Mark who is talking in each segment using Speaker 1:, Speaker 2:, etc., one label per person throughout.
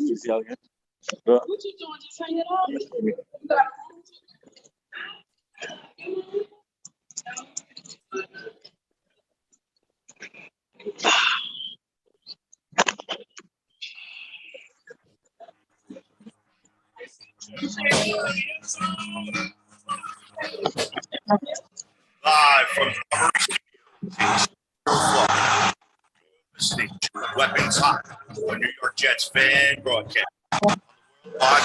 Speaker 1: Easy out here. What you doing? Just hanging out?
Speaker 2: Live from listening to Weapons Hot, a New York Jets fan broadcast. Live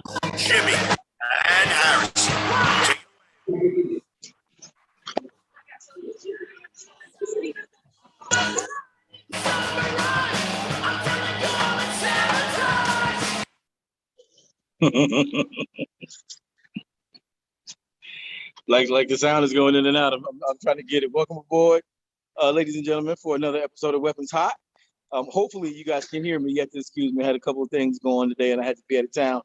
Speaker 2: for Jimmy and Harris.
Speaker 1: like the sound is going in and out. I'm trying to get it. Welcome aboard, ladies and gentlemen, for another episode of Weapons Hot. Hopefully you guys can hear me. You have to excuse me. I had a couple of things going today and I had to be out of town.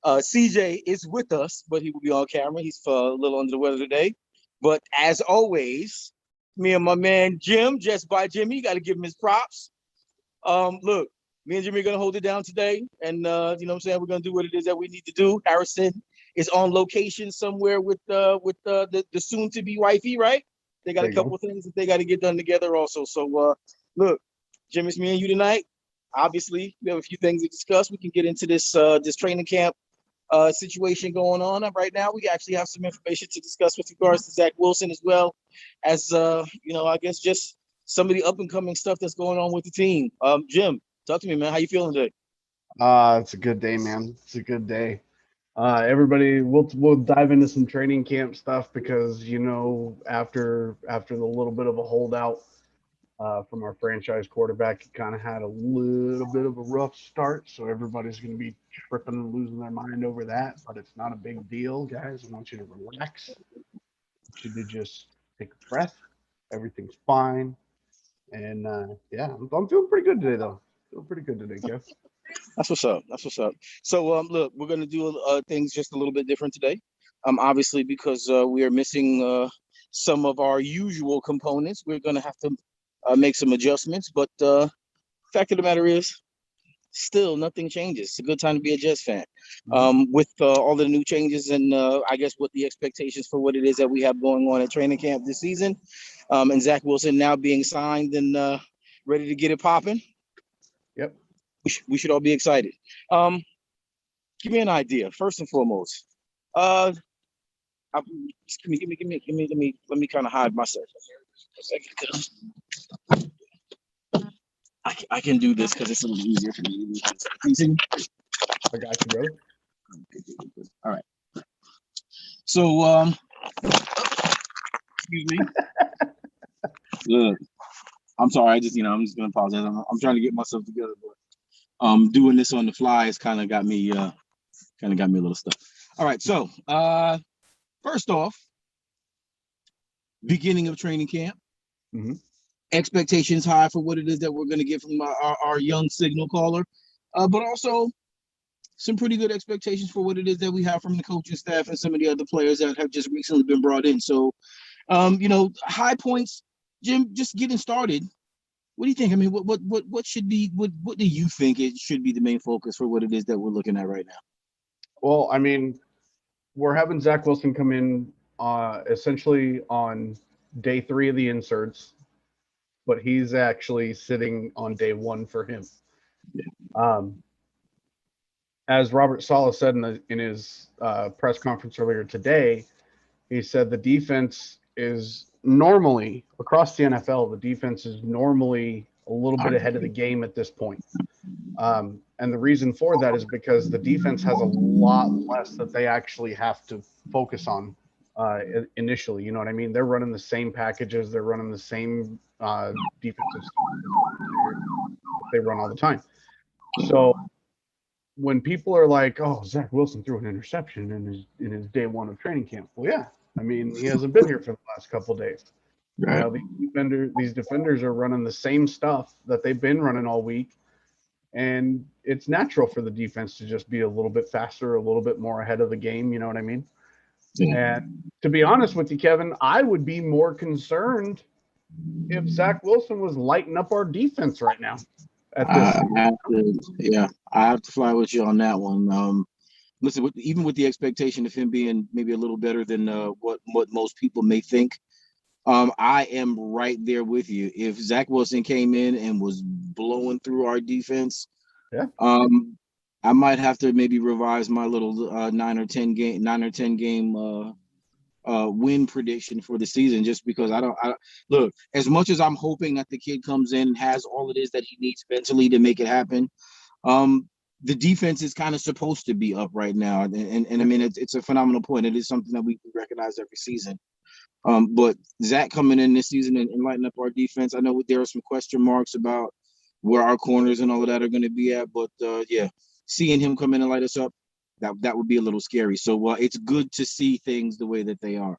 Speaker 1: CJ is with us, but he will be on camera. He's a little under the weather today. But as always, me and my man Jim, just by Jimmy, got to give him his props. Look, me and Jimmy are going to hold it down today. And, you know what I'm saying? We're going to do what it is that we need to do. Harrison is on location somewhere with the soon-to-be wifey, right? They got a couple of things that they got to get done together also. So, look, Jim, it's me and you tonight. Obviously, we have a few things to discuss. We can get into this training camp situation going on right now. We actually have some information to discuss with regards to Zach Wilson, as well as I guess just some of the up and coming stuff that's going on with the team. Jim, talk to me, man. How you feeling today?
Speaker 3: It's a good day, man. It's a good day. Everybody, we'll dive into some training camp stuff because after the little bit of a holdout from our franchise quarterback, he kind of had a little bit of a rough start. So everybody's going to be tripping and losing their mind over that, but it's not a big deal, guys. I want you to relax. I want you to just take a breath. Everything's fine. And I'm feeling pretty good today, though. Feeling pretty good today, Kev.
Speaker 1: That's what's up. So, look, we're going to do things just a little bit different today. Obviously, because we are missing some of our usual components, we're going to have to make some adjustments. But fact of the matter is, still nothing changes. It's a good time to be a Jets fan. With all the new changes and I guess what the expectations for what it is that we have going on at training camp this season, and Zach Wilson now being signed and ready to get it popping.
Speaker 3: Yep.
Speaker 1: We should all be excited. Give me an idea, first and foremost. Let me kind of hide myself a second. I can do this because it's a little easier for me to do this.
Speaker 3: I got you, brother.
Speaker 1: All right. So, excuse me. Look, I'm sorry. I'm just gonna apologize. I'm trying to get myself together, but doing this on the fly has kind of got me a little stuck. All right. So, first off, beginning of training camp.
Speaker 3: Mm-hmm.
Speaker 1: Expectations high for what it is that we're going to get from our young signal caller, but also some pretty good expectations for what it is that we have from the coaching staff and some of the other players that have just recently been brought in. So, high points, Jim. Just getting started. What do you think? I mean, what should be? What do you think it should be the main focus for what it is that we're looking at right now?
Speaker 3: Well, I mean, we're having Zach Wilson come in essentially on day 3 of the inserts. But he's actually sitting on day 1 for him. As Robert Saleh said in his press conference earlier today, he said the defense is normally, across the NFL, the defense is normally a little bit ahead of the game at this point. And the reason for that is because the defense has a lot less that they actually have to focus on initially. You know what I mean? They're running the same packages. They're running the same defensive they run all the time. So when people are like, "Oh, Zach Wilson threw an interception in his day 1 of training camp," well, yeah, I mean, he hasn't been here for the last couple of days. Right. These defenders are running the same stuff that they've been running all week, and it's natural for the defense to just be a little bit faster, a little bit more ahead of the game. You know what I mean?
Speaker 1: Yeah.
Speaker 3: And to be honest with you, Kevin, I would be more concerned if Zach Wilson was lighting up our defense right now at this.
Speaker 1: I have to fly with you on that one. Listen, even with the expectation of him being maybe a little better than what most people may think, I am right there with you. If Zach Wilson came in and was blowing through our defense,
Speaker 3: Yeah.
Speaker 1: I might have to maybe revise my little 9 or 10 game win prediction for the season, just because I look, as much as I'm hoping that the kid comes in and has all it is that he needs mentally to make it happen. The defense is kind of supposed to be up right now, and I mean it's a phenomenal point. It is something that we recognize every season. But Zach coming in this season and lighting up our defense, I know there are some question marks about where our corners and all of that are going to be at, but yeah, seeing him come in and light us up, that would be a little scary. So it's good to see things the way that they are.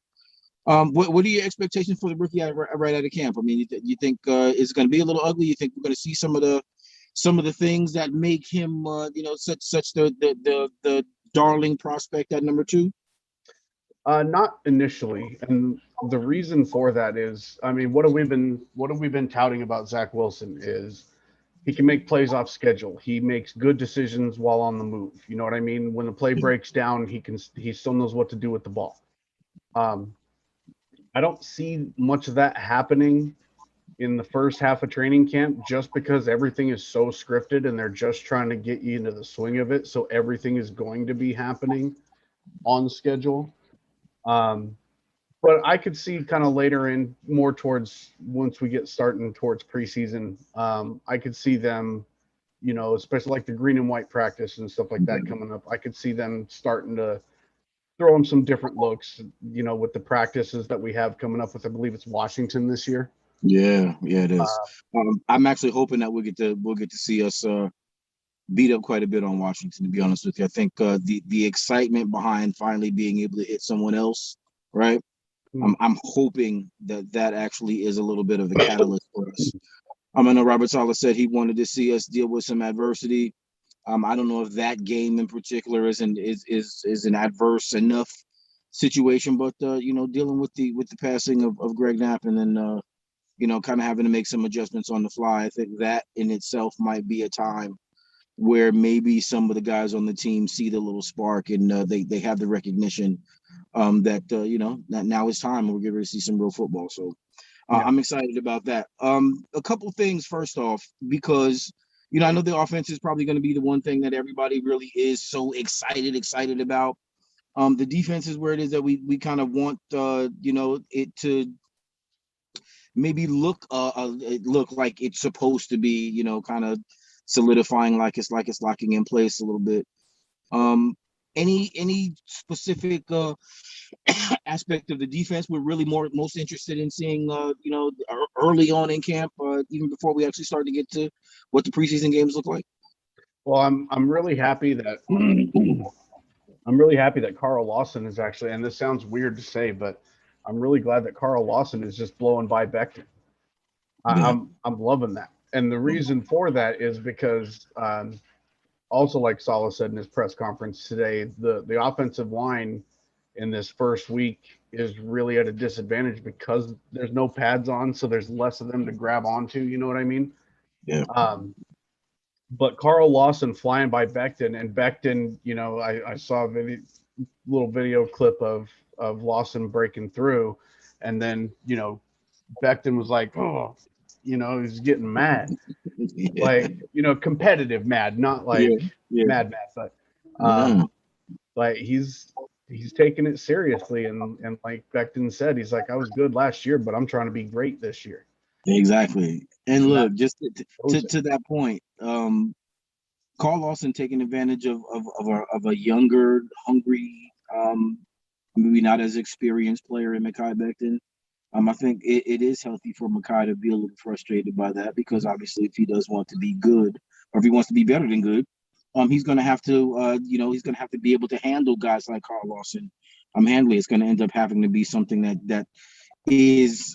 Speaker 1: What are your expectations for the rookie right out of camp? I mean, you think it's going to be a little ugly? You think we're going to see some of the things that make him, such the darling prospect at number 2?
Speaker 3: Not initially, and the reason for that is, I mean, what have we been touting about Zach Wilson is he can make plays off schedule. He makes good decisions while on the move. You know what I mean? When the play breaks down, he still knows what to do with the ball. I don't see much of that happening in the first half of training camp, just because everything is so scripted and they're just trying to get you into the swing of it. So everything is going to be happening on schedule. But I could see kind of later in, more towards once we get starting towards preseason, I could see them, especially like the green and white practice and stuff like that coming up. I could see them starting to throw him some different looks, with the practices that we have coming up with, I believe it's Washington this year.
Speaker 1: Yeah, it is. I'm actually hoping that we'll get to see us beat up quite a bit on Washington, to be honest with you. I think the excitement behind finally being able to hit someone else, right? I'm hoping that actually is a little bit of a catalyst for us. I know Robert Saleh said he wanted to see us deal with some adversity. I don't know if that game in particular is an adverse enough situation, but dealing with the passing of Greg Knapp, and then kind of having to make some adjustments on the fly. I think that in itself might be a time where maybe some of the guys on the team see the little spark, and they have the recognition that that now it's time and we're going to see some real football. So I'm excited about that. A couple things first off, because I know the offense is probably going to be the one thing that everybody really is so excited about. The defense is where it is that we kind of want it to maybe look like it's supposed to be, kind of solidifying, like it's locking in place a little bit. Any specific aspect of the defense we're really most interested in seeing early on in camp, even before we actually start to get to what the preseason games look like?
Speaker 3: Well, I'm really happy that I'm really happy that Carl Lawson is actually, and this sounds weird to say, but I'm really glad that Carl Lawson is just blowing by Becton. I'm loving that. And the reason for that is because also, like Saleh said in his press conference today, the offensive line in this first week is really at a disadvantage because there's no pads on, so there's less of them to grab onto, you know what I mean?
Speaker 1: Yeah.
Speaker 3: But Carl Lawson flying by Becton, and Becton, I saw a little video clip of Lawson breaking through, and then, Becton was like, oh, he's getting mad. Like, competitive mad, not like mad, but like he's taking it seriously, and like Becton said, he's like, I was good last year, but I'm trying to be great this year.
Speaker 1: Exactly. And look, just to that point, Carl Lawson taking advantage of a younger, hungry, maybe not as experienced player in Mekhi Becton. I think it is healthy for Mekhi to be a little frustrated by that, because obviously if he does want to be good, or if he wants to be better than good, he's going to have to, he's going to have to be able to handle guys like Carl Lawson. Handling it's going to end up having to be something that is,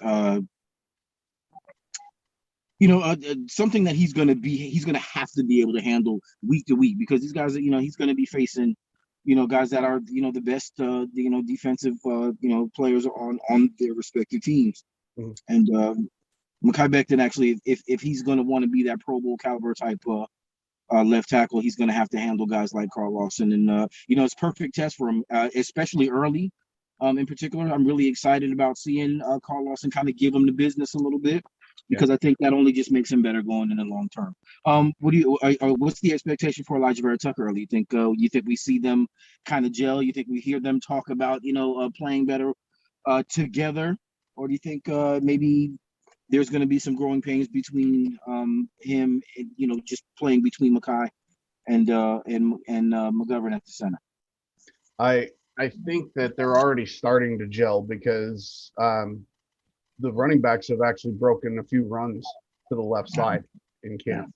Speaker 1: something that he's going to have to be able to handle week to week, because these guys, he's going to be facing, guys that are, the best, defensive, players on their respective teams.
Speaker 3: Mhm.
Speaker 1: And Mekhi Becton, actually, if he's going to want to be that Pro Bowl caliber type left tackle, he's going to have to handle guys like Carl Lawson. And, it's perfect test for him, especially early. In particular, I'm really excited about seeing Carl Lawson kind of give him the business a little bit, because I think that only just makes him better going in the long term. What's the expectation for Elijah Vera Tucker early? You think we see them kind of gel? You think we hear them talk about playing better together, or do you think maybe there's going to be some growing pains between him and just playing between Mekhi and McGovern at the center?
Speaker 3: I think that they're already starting to gel, because the running backs have actually broken a few runs to the left side in camp.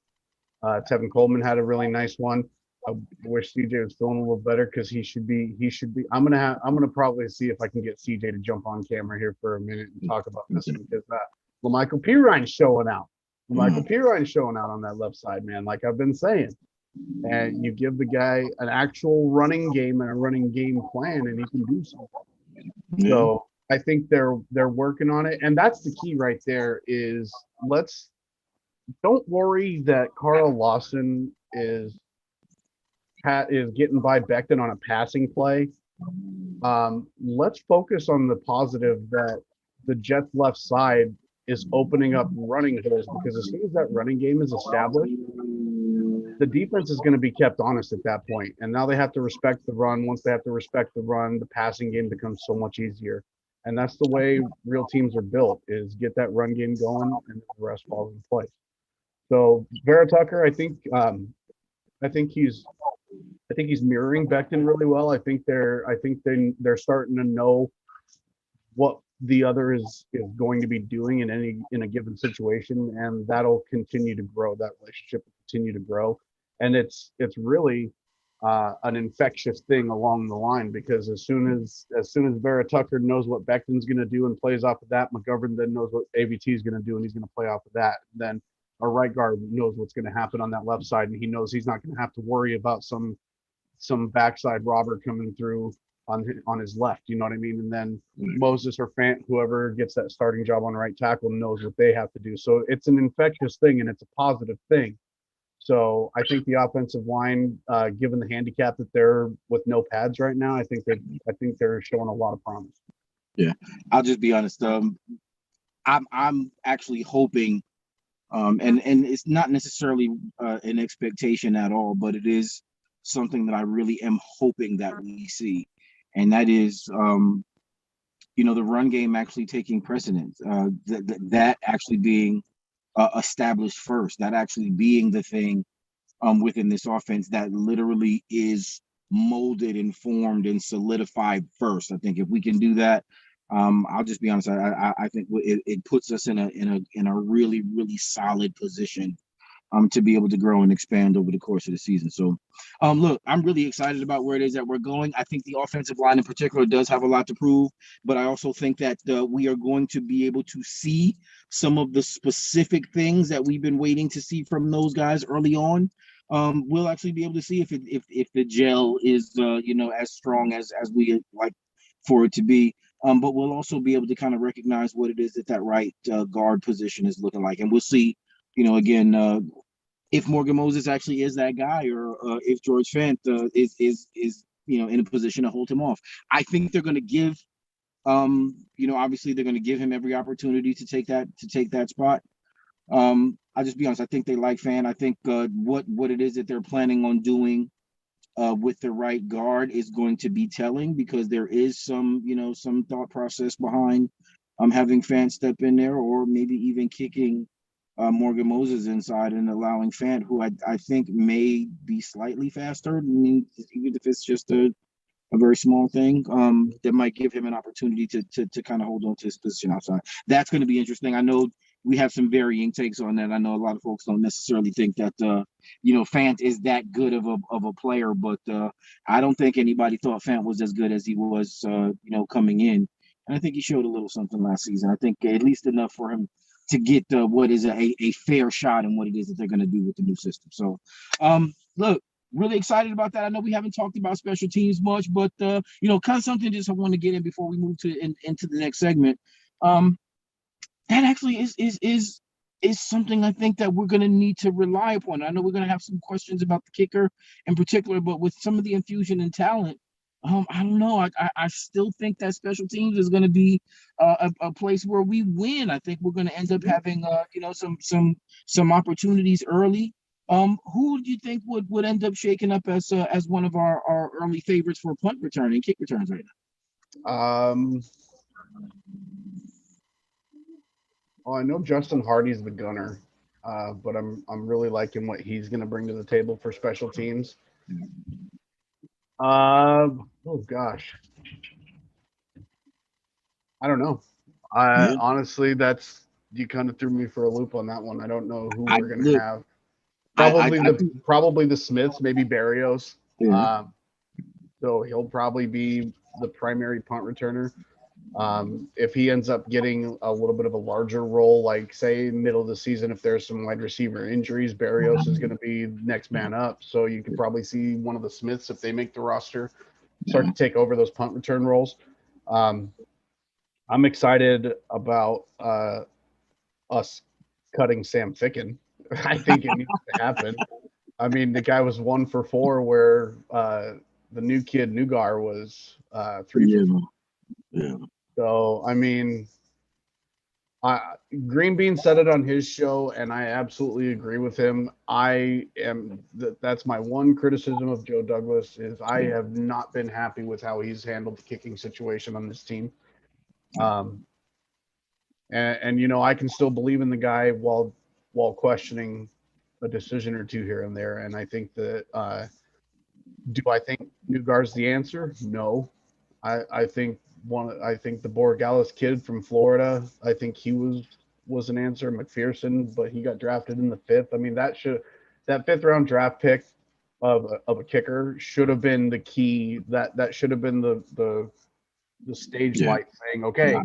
Speaker 3: Tevin Coleman had a really nice one. I wish CJ was feeling a little better, because he should be. I'm gonna probably see if I can get CJ to jump on camera here for a minute and talk about this one, because LaMichael Pirine's showing out. LaMichael Pirine's showing out on that left side, man. Like I've been saying. And you give the guy an actual running game and a running game plan, and he can do something.
Speaker 1: Yeah.
Speaker 3: So I think they're working on it, and that's the key right there. Don't worry that Carl Lawson is getting by Becton on a passing play. Let's focus on the positive that the Jets left side is opening up running holes, because as soon as that running game is established, the defense is going to be kept honest at that point. And now they have to respect the run. Once they have to respect the run, the passing game becomes so much easier. And that's the way real teams are built, is get that run game going and the rest falls in place. So Vera Tucker, I think he's mirroring Becton really well. I think they're starting to know what the other is going to be doing in a given situation, and that'll continue to grow. That relationship will continue to grow, and it's really an infectious thing along the line, because as soon as Vera Tucker knows what Becton's going to do and plays off of that, McGovern then knows what AVT is going to do and he's going to play off of that. Then our right guard knows what's going to happen on that left side, and he knows he's not going to have to worry about some backside robber coming through on his left, you know what I mean? And then Moses or Fant, whoever gets that starting job on right tackle, knows what they have to do. So it's an infectious thing, and it's a positive thing. So I think the offensive line, given the handicap that they're with no pads right now, I think they're showing a lot of promise.
Speaker 1: Yeah, I'll just be honest. I'm actually hoping, and it's not necessarily an expectation at all, but it is something that I really am hoping that we see. And that is, the run game actually taking precedence, that actually being established first, that actually being the thing within this offense that literally is molded and formed and solidified first. I think if we can do that, I'll just be honest, I think it puts us in a really, really solid position to be able to grow and expand over the course of the season. So, look, I'm really excited about where it is that we're going. I think the offensive line in particular does have a lot to prove, but I also think that we are going to be able to see some of the specific things that we've been waiting to see from those guys early on. We'll actually be able to see if the gel is as strong as we like for it to be. But we'll also be able to kind of recognize what it is that right guard position is looking like, and we'll see. Again, if Morgan Moses actually is that guy, or if George Fant is in a position to hold him off. I think they're going to give, obviously they're going to give him every opportunity to take that spot. I'll just be honest. I think they like Fant. I think what it is that they're planning on doing with the right guard is going to be telling, because there is some thought process behind having Fant step in there, or maybe even kicking Morgan Moses inside and allowing Fant, who I think may be slightly faster. I mean, even if it's just a very small thing, that might give him an opportunity to kind of hold on to his position outside. That's going to be interesting. I know we have some varying takes on that. I know a lot of folks don't necessarily think that Fant is that good of a player, but I don't think anybody thought Fant was as good as he was coming in. And I think he showed a little something last season. I think at least enough for him to get what is a fair shot in what it is that they're going to do with the new system. So, look, really excited about that. I know we haven't talked about special teams much, but kind of something just I want to get in before we move into the next segment. That actually is something I think that we're going to need to rely upon. I know we're going to have some questions about the kicker in particular, but with some of the infusion and talent, I don't know. I still think that special teams is going to be a place where we win. I think we're going to end up having some opportunities early. Who do you think would end up shaking up as one of our early favorites for punt return and kick returns right now?
Speaker 3: Well, I know Justin Hardy's the gunner, but I'm really liking what he's going to bring to the table for special teams. Oh gosh, I don't know. Honestly, you kind of threw me for a loop on that one. I don't know who we're going to have. Probably the Smiths, maybe Barrios.
Speaker 1: Yeah.
Speaker 3: So he'll probably be the primary punt returner. If he ends up getting a little bit of a larger role, like say middle of the season, if there's some wide receiver injuries, Barrios is going to be next man up. So you could probably see one of the Smiths, if they make the roster, start to take over those punt return roles. I'm excited about us cutting Sam Ficken. I think it needs to happen. I mean, the guy was 1 for 4, where the new kid Nugar was 3 for 4.
Speaker 1: Yeah.
Speaker 3: So I mean, Green Bean said it on his show, and I absolutely agree with him. That's my one criticism of Joe Douglas is I have not been happy with how he's handled the kicking situation on this team. And I can still believe in the guy while questioning a decision or two here and there. And I think that do I think Newgar's the answer? No. I think the Borregales kid from Florida, I think he was an answer, McPherson, but he got drafted in the 5th. I mean, that 5th round draft pick of a kicker should have been the key. That should have been the stage light saying, okay,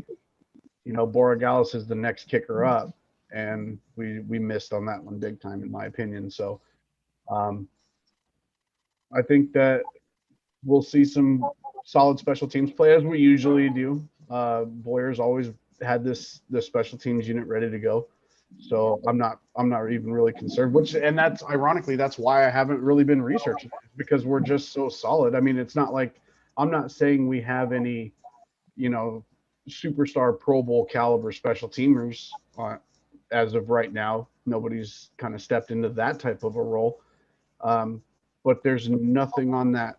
Speaker 3: Borregales is the next kicker up, and we missed on that one big time, in my opinion. So I think that we'll see some solid special teams play as we usually do. Boyer's always had this special teams unit ready to go, so I'm not even really concerned. And that's ironically that's why I haven't really been researching it, because we're just so solid. I mean, it's not like I'm not saying we have any, superstar Pro Bowl caliber special teamers as of right now. Nobody's kind of stepped into that type of a role, but there's nothing on that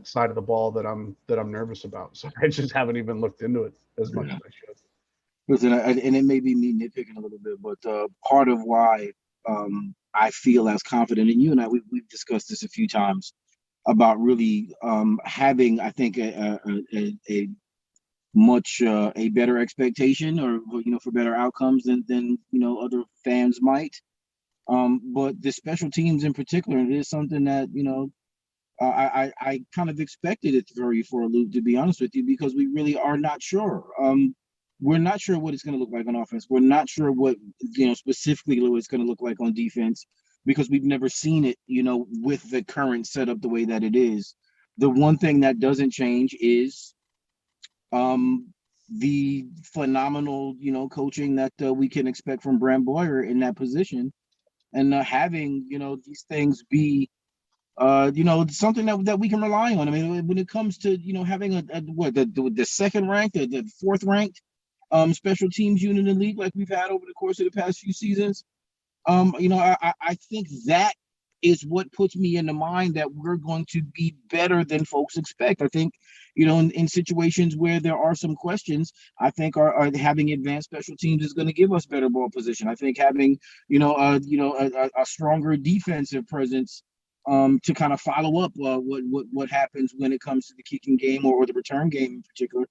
Speaker 3: side of the ball that I'm nervous about. So I just haven't even looked into it as much as I should.
Speaker 1: Listen, and it may be me nitpicking a little bit, but part of why I feel as confident, and you and I, we've discussed this a few times about really having, I think, a much a better expectation, or for better outcomes than other fans might. But the special teams in particular, it is something that I kind of expected it to throw you for a loop, to be honest with you, because we really are not sure. We're not sure what it's going to look like on offense. We're not sure what specifically what it's going to look like on defense, because we've never seen it, with the current setup the way that it is. The one thing that doesn't change is the phenomenal, coaching that we can expect from Brand Boyer in that position, and having these things be something that we can rely on. I mean, when it comes to having the second ranked, the fourth ranked special teams unit in the league like we've had over the course of the past few seasons, I think that is what puts me in the mind that we're going to be better than folks expect. I think, in situations where there are some questions, I think are having advanced special teams is going to give us better ball position. I think having, a stronger defensive presence to kind of follow up what happens when it comes to the kicking game or the return game in particular.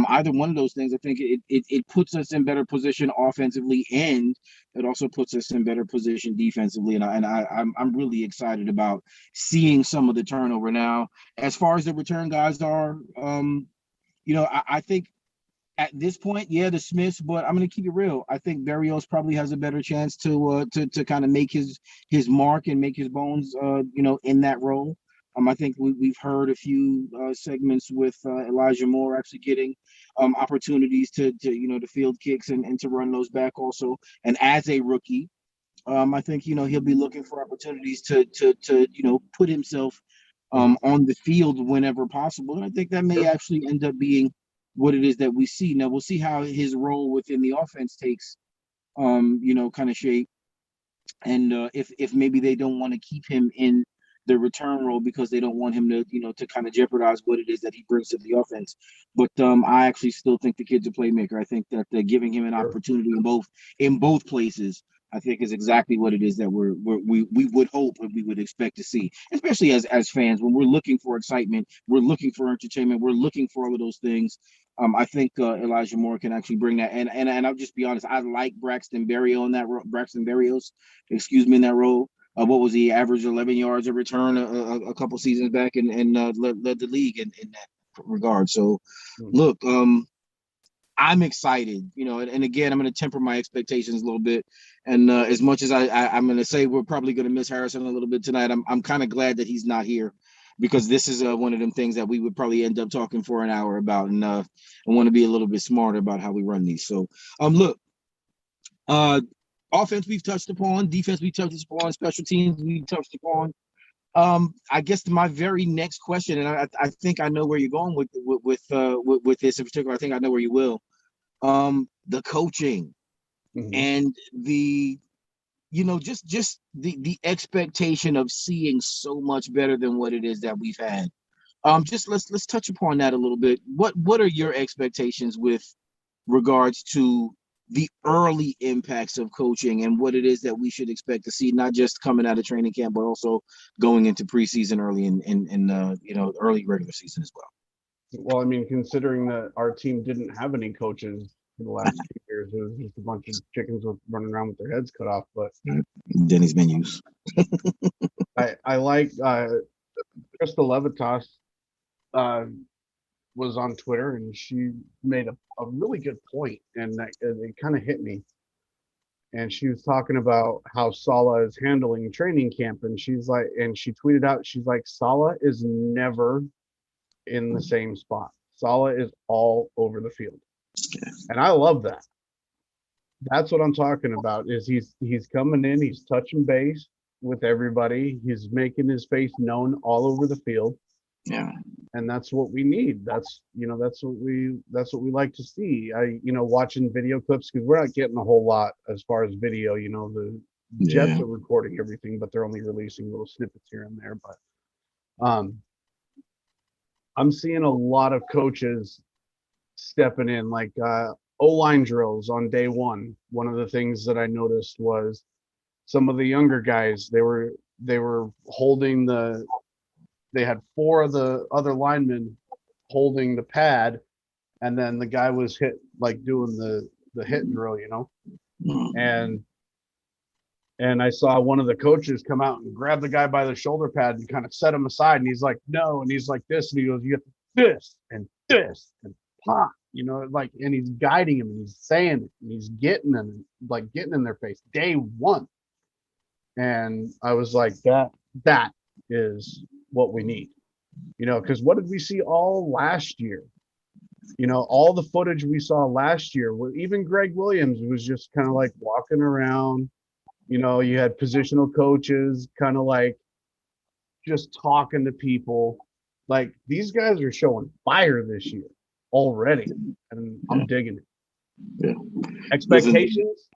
Speaker 1: Either one of those things, I think it puts us in better position offensively, and it also puts us in better position defensively. And I'm really excited about seeing some of the turnover now. As far as the return guys are, I think At this point, yeah, the Smiths, but I'm gonna keep it real. I think Berrios probably has a better chance to kind of make his mark and make his bones, in that role. I think we've heard a few segments with Elijah Moore actually getting opportunities to field kicks and to run those back also. And as a rookie, I think he'll be looking for opportunities to put himself on the field whenever possible. And I think that may actually end up being what it is that we see. Now we'll see how his role within the offense takes kind of shape. And if maybe they don't want to keep him in the return role because they don't want him to kind of jeopardize what it is that he brings to the offense. But I actually still think the kid's a playmaker. I think that giving him an opportunity in both places, I think, is exactly what it is that we would hope and we would expect to see, especially as fans. When we're looking for excitement, we're looking for entertainment, we're looking for all of those things. I think Elijah Moore can actually bring that. And I'll just be honest, I like Braxton Berrios, in that role. What was he, average 11 yards a return a couple seasons back, and led the league in that regard. So, look, I'm excited, and again, I'm going to temper my expectations a little bit. And as much as I'm going to say we're probably going to miss Harrison a little bit tonight, I'm kind of glad that he's not here, because this is one of them things that we would probably end up talking for an hour about, and I want to be a little bit smarter about how we run these. So, look, offense we've touched upon, defense we touched upon, special teams we touched upon. I guess my very next question, and I think I know where you're going with this in particular. I think I know where you will. The coaching and the just the expectation of seeing so much better than what it is that we've had. Just let's touch upon that a little bit. What are your expectations with regards to the early impacts of coaching and what it is that we should expect to see, not just coming out of training camp, but also going into preseason early in early regular season as well?
Speaker 3: Well, I mean, considering that our team didn't have any coaches for the last 2 years, it was just a bunch of chickens running around with their heads cut off. But
Speaker 1: Denny's menus.
Speaker 3: I like Krista Levitas was on Twitter, and she made a really good point, and it kind of hit me. And she was talking about how Saleh is handling training camp, and she tweeted out, she's like, Saleh is never in the same spot. Saleh is all over the field. And I love that. That's what I'm talking about, is he's coming in, he's touching base with everybody, he's making his face known all over the field.
Speaker 1: Yeah.
Speaker 3: And that's what we need. That's what we like to see. Watching video clips, because we're not getting a whole lot as far as video. The Jets are recording everything, but they're only releasing little snippets here and there. But I'm seeing a lot of coaches stepping in, like O-line drills on day one. One of the things that I noticed was some of the younger guys, they were holding they had 4 of the other linemen holding the pad, and then the guy was doing the hit drill, and I saw one of the coaches come out and grab the guy by the shoulder pad and kind of set him aside, and he's like, no, and he's like this, and he goes, you have this and pop, and he's guiding him, and he's saying it, and he's getting in their face day one. And I was like, that is what we need, because what did we see all last year? All the footage we saw last year, where even Greg Williams was just kind of like walking around. You had positional coaches kind of like just talking to people. Like, these guys are showing fire this year already, and I'm digging it.
Speaker 1: Yeah.
Speaker 3: Expectations.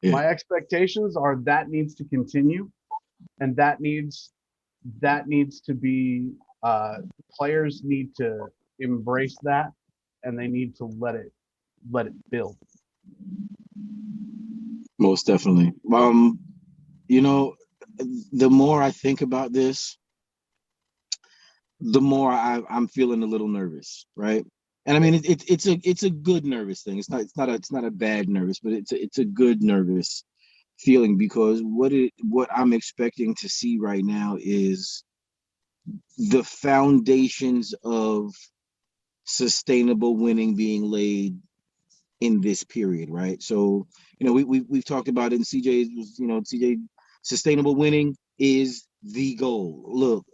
Speaker 1: Yeah.
Speaker 3: My expectations are that needs to continue, and that needs to be players need to embrace that, and they need to let it build.
Speaker 1: Most definitely. The more I think about this, the more I'm feeling a little nervous, right? And I mean, it's a good nervous thing. It's not a bad nervous, but it's a good nervous feeling, because what I'm expecting to see right now is the foundations of sustainable winning being laid in this period, right? So, we've talked about it, and CJ was, CJ, sustainable winning is the goal. Look,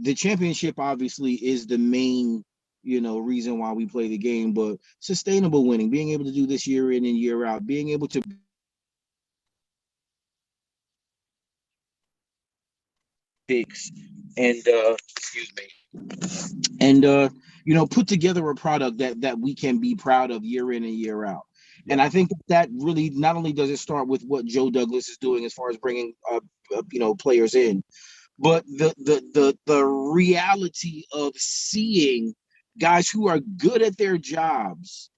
Speaker 1: the championship obviously is the main, reason why we play the game, but sustainable winning, being able to do this year in and year out, being able to picks and excuse me, and put together a product that we can be proud of year in and year out. And I think that really, not only does it start with what Joe Douglas is doing as far as bringing players in, but the reality of seeing guys who are good at their jobs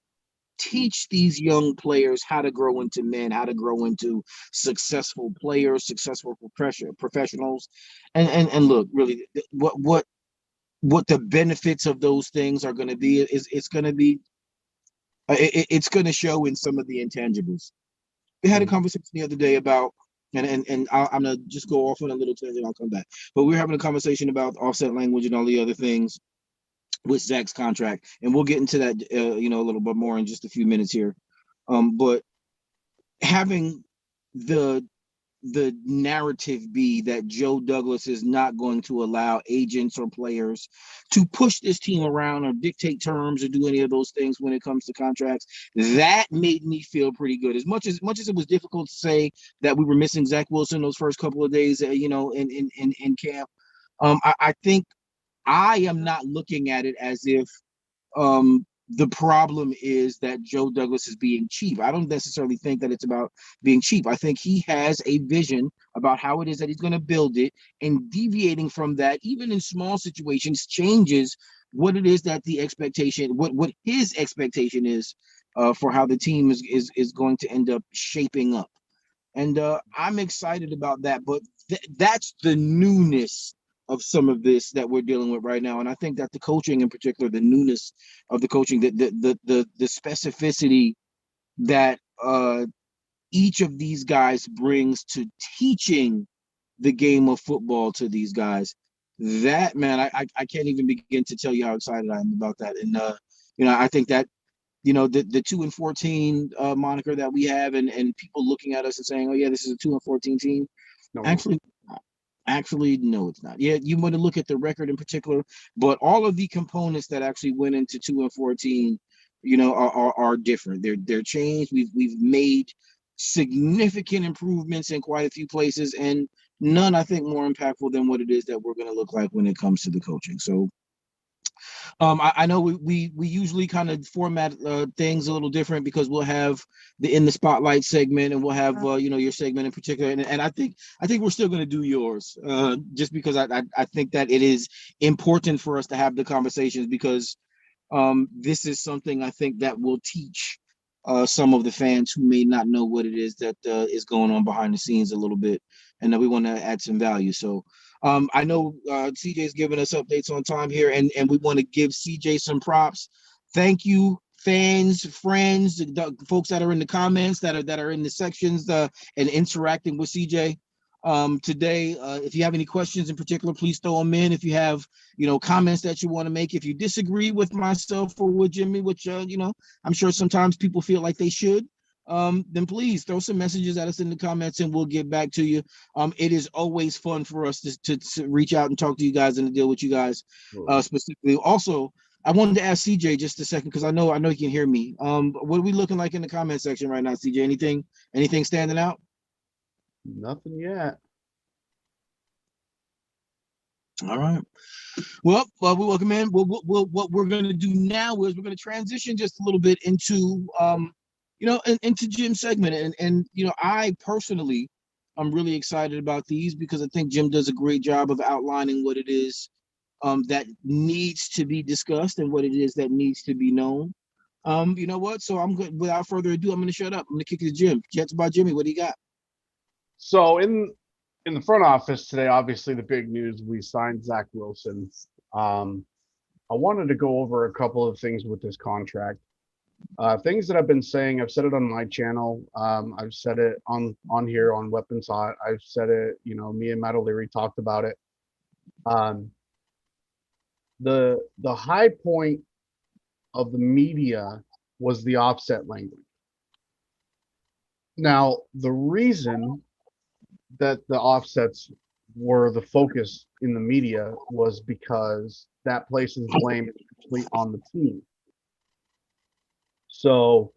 Speaker 1: teach these young players how to grow into men, how to grow into successful players, successful professionals. And look, really, what the benefits of those things are going to be is it's going to show in some of the intangibles. We had a conversation the other day about, and I'm gonna just go off on a little tangent. I'll come back, but we were having a conversation about offset language and all the other things with Zach's contract, and we'll get into that, a little bit more in just a few minutes here. But having the narrative be that Joe Douglas is not going to allow agents or players to push this team around or dictate terms or do any of those things when it comes to contracts. That made me feel pretty good. As much as it was difficult to say that we were missing Zach Wilson those first couple of days, in camp. I think I am not looking at it as if the problem is that Joe Douglas is being cheap. I don't necessarily think that it's about being cheap. I think he has a vision about how it is that he's going to build it, and deviating from that, even in small situations, changes what it is that the expectation, what his expectation is for how the team is going to end up shaping up. And I'm excited about that, but that's the newness of some of this that we're dealing with right now. And I think that the coaching in particular, the newness of the coaching, the specificity that each of these guys brings to teaching the game of football to these guys, that, man, I can't even begin to tell you how excited I am about that. And I think that the 2-14 moniker that we have, and people looking at us and saying, oh yeah, this is a 2-14 team.
Speaker 3: No,
Speaker 1: Actually, no, it's not. Yeah, you want to look at the record in particular, but all of the components that actually went into 2-14, are different. They're changed. We've made significant improvements in quite a few places, and none, I think, more impactful than what it is that we're going to look like when it comes to the coaching. So I know we usually kind of format things a little different, because we'll have the in the spotlight segment, and we'll have your segment in particular, and I think we're still going to do yours, just because I think that it is important for us to have the conversations, because this is something I think that will teach some of the fans who may not know what it is that is going on behind the scenes a little bit, and that we want to add some value. So I know CJ's giving us updates on time here, and we want to give CJ some props. Thank you, fans, friends, the folks that are in the comments, that are in the sections and interacting with CJ today. If you have any questions in particular, please throw them in. If you have comments that you want to make, if you disagree with myself or with Jimmy, which I'm sure sometimes people feel like they should, then please throw some messages at us in the comments, and we'll get back to you. It is always fun for us to reach out and talk to you guys and to deal with you guys specifically. Also, I wanted to ask CJ just a second, because I know you can hear me. What are we looking like in the comment section right now, CJ? Anything standing out?
Speaker 3: nothing yet.
Speaker 1: All right. Well, we welcome in. What we're going to do now is we're going to transition just a little bit into, into Jim's segment. And I personally, I'm really excited about these, because I think Jim does a great job of outlining what it is that needs to be discussed and what it is that needs to be known. You know what? So I'm good. Without further ado, I'm going to shut up. I'm going to kick it to Jim. Jets by Jimmy. What do you got?
Speaker 3: So in the front office today, obviously the big news, we signed Zach Wilson. I wanted to go over a couple of things with this contract. Things that I've been saying, I've said it on my channel. I've said it on here on Weapons Hot. I've said it, me and Matt O'Leary talked about it. The high point of the media was the offset language. Now, the reason that the offsets were the focus in the media was because that places blame essentially on the team. So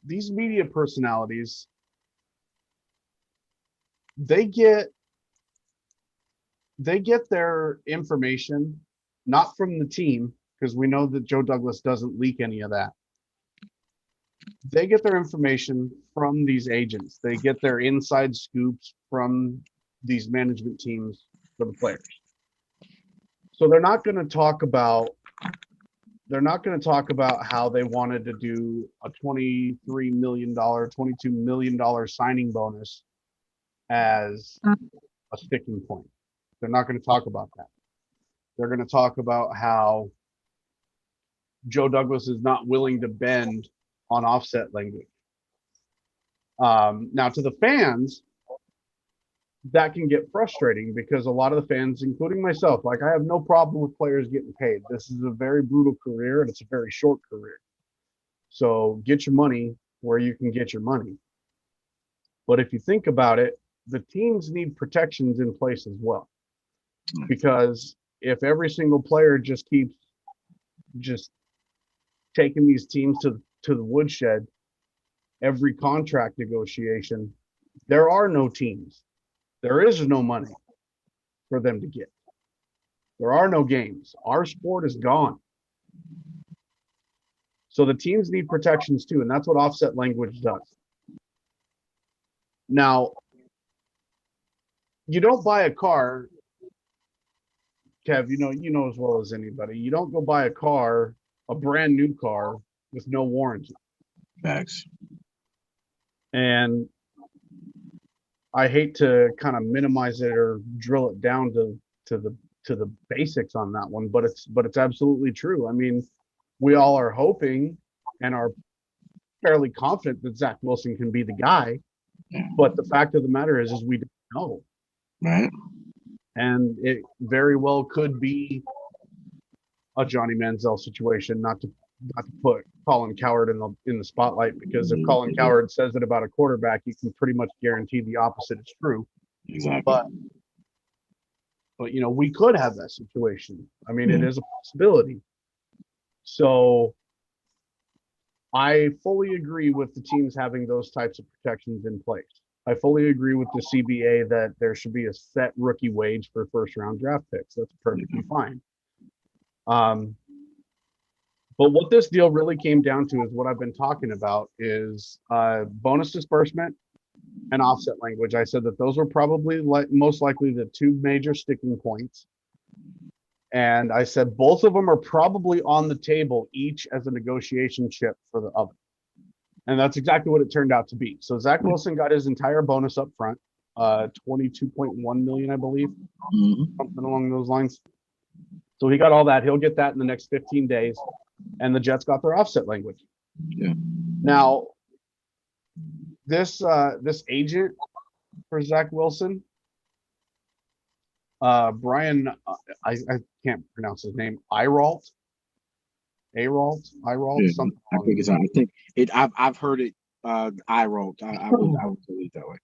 Speaker 3: these media personalities, they get their information not from the team, because we know that Joe Douglas doesn't leak any of that. They get their information from these agents. They get their inside scoops from these management teams for the players. So they're not going to talk about how they wanted to do a $23 million, $22 million signing bonus as a sticking point. They're not going to talk about that. They're going to talk about how Joe Douglas is not willing to bend on offset language. Now, to the fans, that can get frustrating because a lot of the fans, including myself, like I have no problem with players getting paid. This is a very brutal career and it's a very short career. So get your money where you can get your money. But if you think about it, the teams need protections in place as well. Because if every single player just keeps just taking these teams to the woodshed, every contract negotiation, there are no teams. There is no money for them to get. There are no games. Our sport is gone. So the teams need protections too, and that's what offset language does. Now, you don't buy a car, Kev, you know as well as anybody. You don't go buy a car, a brand new car with no warranty.
Speaker 1: Facts.
Speaker 3: And I hate to kind of minimize it or drill it down to the basics on that one, but it's absolutely true. I mean, we all are hoping and are fairly confident that Zach Wilson can be the guy, but the fact of the matter is we don't know.
Speaker 1: Right.
Speaker 3: And it very well could be a Johnny Manziel situation, not to put Colin Cowherd in the spotlight, because if Colin Cowherd says it about a quarterback, you can pretty much guarantee the opposite is true.
Speaker 1: Exactly.
Speaker 3: But we could have that situation. I mean, it is a possibility. So I fully agree with the teams having those types of protections in place. I fully agree with the CBA that there should be a set rookie wage for first round draft picks. That's perfectly fine. But what this deal really came down to is what I've been talking about is bonus disbursement and offset language. I said that those were probably most likely the two major sticking points. And I said both of them are probably on the table, each as a negotiation chip for the other. And that's exactly what it turned out to be. So Zach Wilson got his entire bonus up front, 22.1 million, I believe, something along those lines. So he got all that. He'll get that in the next 15 days. And the Jets got their offset language.
Speaker 1: Yeah.
Speaker 3: Now, this agent for Zach Wilson, Brian, I can't pronounce his name, Iralt,
Speaker 1: Yeah,
Speaker 3: something.
Speaker 1: I think it's. I think it. I've heard it. I wrote. I would believe that way.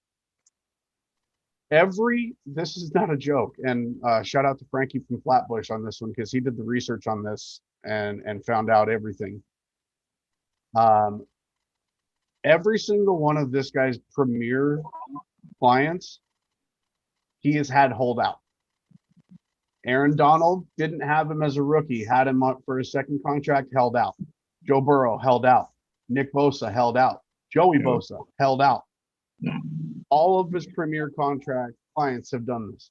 Speaker 3: This is not a joke, and shout out to Frankie from Flatbush on this one, because he did the research on this and found out everything. Every single one of this guy's premier clients, he has had holdout. Aaron Donald didn't have him as a rookie, had him up for his second contract, held out. Joe Burrow held out. Nick Bosa held out. Joey Bosa held out. All of his premier contract clients have done this.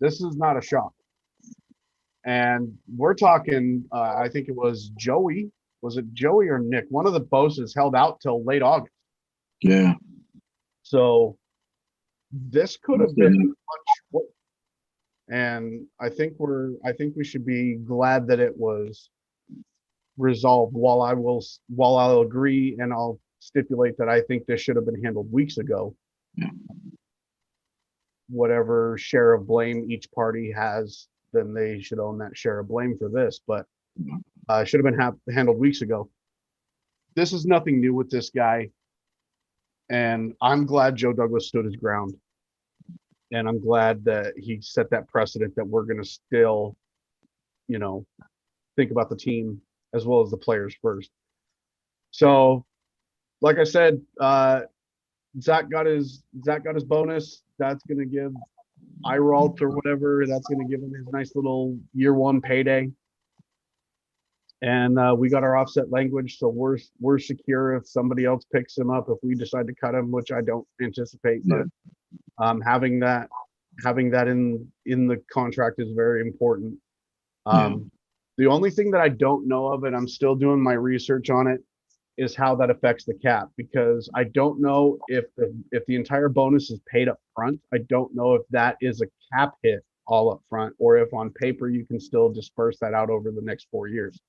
Speaker 3: This is not a shock. And we're talking, I think it was Joey. Was it Joey or Nick? One of the Bosas held out till late August.
Speaker 1: Yeah.
Speaker 3: So this could have been much worse. And I think we should be glad that it was resolved. While I'll agree and I'll stipulate that I think this should have been handled weeks ago.
Speaker 1: Yeah.
Speaker 3: Whatever share of blame each party has, then they should own that share of blame for this. But it should have been handled weeks ago. this is nothing new with this guy. And I'm glad Joe Douglas stood his ground. And I'm glad that he set that precedent that we're going to still, you know, think about the team as well as the players first. So, like I said, Zach got his bonus. That's going to give Iralt or whatever. That's going to give him his nice little year one payday. And we got our offset language, so we're secure if somebody else picks him up. If we decide to cut him, which I don't anticipate, but having that in the contract is very important. The only thing that I don't know of, and I'm still doing my research on it, is how that affects the cap, because I don't know if the entire bonus is paid up front. I don't know if that is a cap hit all up front, or if on paper you can still disperse that out over the next 4 years.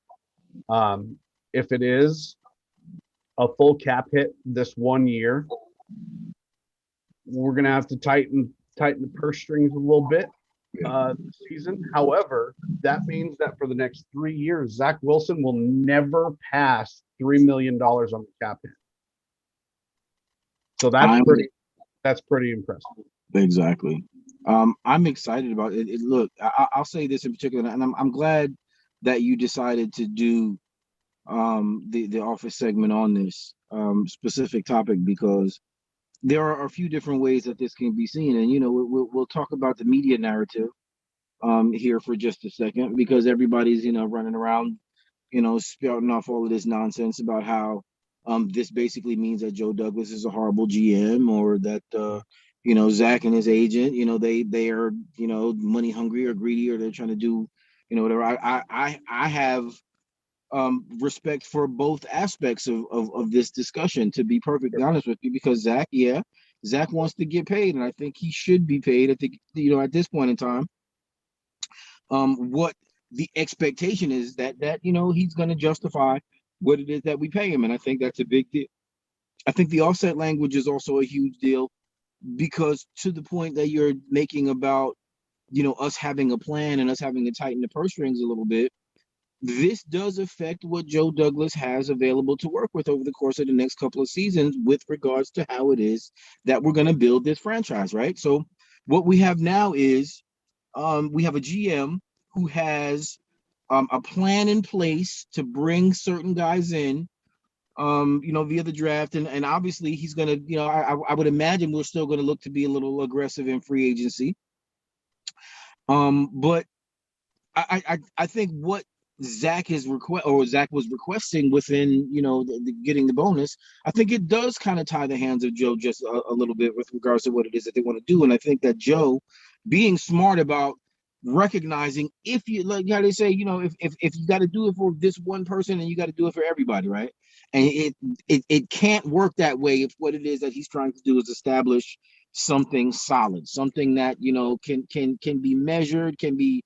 Speaker 3: If it is a full cap hit this 1 year, we're gonna have to tighten the purse strings a little bit this season. However, that means that for the next 3 years, Zach Wilson will never pass $3 million on the cap hit. So that's pretty impressive.
Speaker 1: Exactly. I'm excited about it. Look, I'll say this in particular, and I'm glad that you decided to do the office segment on this specific topic, because there are a few different ways that this can be seen, and we'll talk about the media narrative here for just a second, because everybody's running around spouting off all of this nonsense about how this basically means that Joe Douglas is a horrible GM, or that Zach and his agent they are money hungry or greedy, or they're trying to do whatever. I have respect for both aspects of this discussion, to be perfectly honest with you, because Zach wants to get paid, and I think he should be paid. I think at this point in time, what the expectation is that he's going to justify what it is that we pay him, and I think that's a big deal. I think the offset language is also a huge deal, because to the point that you're making about us having a plan and us having to tighten the purse strings a little bit, this does affect what Joe Douglas has available to work with over the course of the next couple of seasons with regards to how it is that we're going to build this franchise, right? So what we have now is we have a GM who has a plan in place to bring certain guys in, via the draft. And obviously he's going to, I would imagine we're still going to look to be a little aggressive in free agency. But I think what Zach was requesting within, getting the bonus, I think it does kind of tie the hands of Joe just a little bit with regards to what it is that they want to do. And I think that Joe, being smart about recognizing, if you, like how they say, if you got to do it for this one person, and you got to do it for everybody, right? And it can't work that way if what it is that he's trying to do is establish something solid, something that can be measured, can be